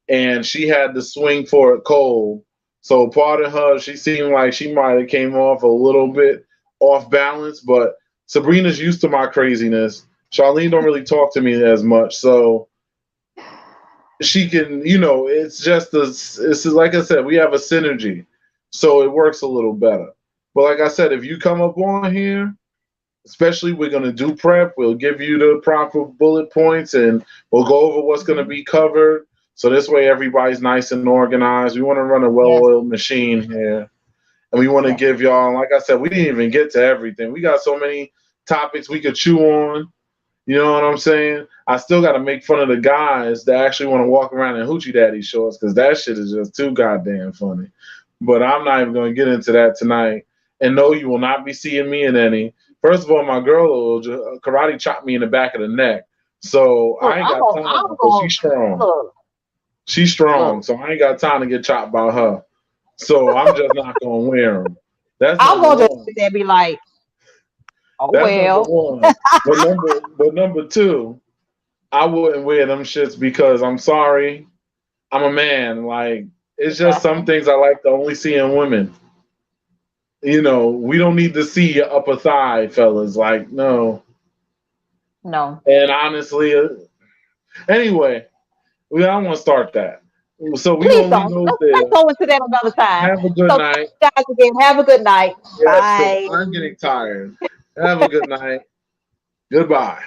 and she had to swing for it cold. So part of her, she seemed like she might have came off a little bit off balance, but Sabrina's used to my craziness. Charlene don't really talk to me as much, so she can, it's just it's like I said, we have a synergy, so it works a little better. But like I said, if you come up on here, especially we're going to do prep, we'll give you the proper bullet points and we'll go over what's going to be covered. So this way everybody's nice and organized. We want to run a it. Yes, well-oiled machine here. And we want to yes. give y'all, like I said, we didn't even get to everything. We got so many topics we could chew on. You know what I'm saying? I still got to make fun of the guys that actually want to walk around in hoochie daddy shorts because that shit is just too goddamn funny. But I'm not even going to get into that tonight. And no, you will not be seeing me in any. First of all, my girl will karate chop me in the back of the neck. So Look, I ain't got time I'm because going. she's strong. Look, She's strong, look. so I ain't got time to get chopped by her. So I'm just not going to wear them. That's I'm number going to just one. sit there and be like, oh That's number well. one. But number two, I wouldn't wear them shits because I'm sorry, I'm a man. Like it's just some Exactly. things I like to only see in women. We don't need to see your upper thigh, fellas. Like no. No, And honestly, anyway, I don't want to start that. So we please gonna leave don't. those Let's there. go into that another time. Have a good So, night. guys, again, have a good night. Yes, because Bye. I'm getting tired. Have a good night. Goodbye.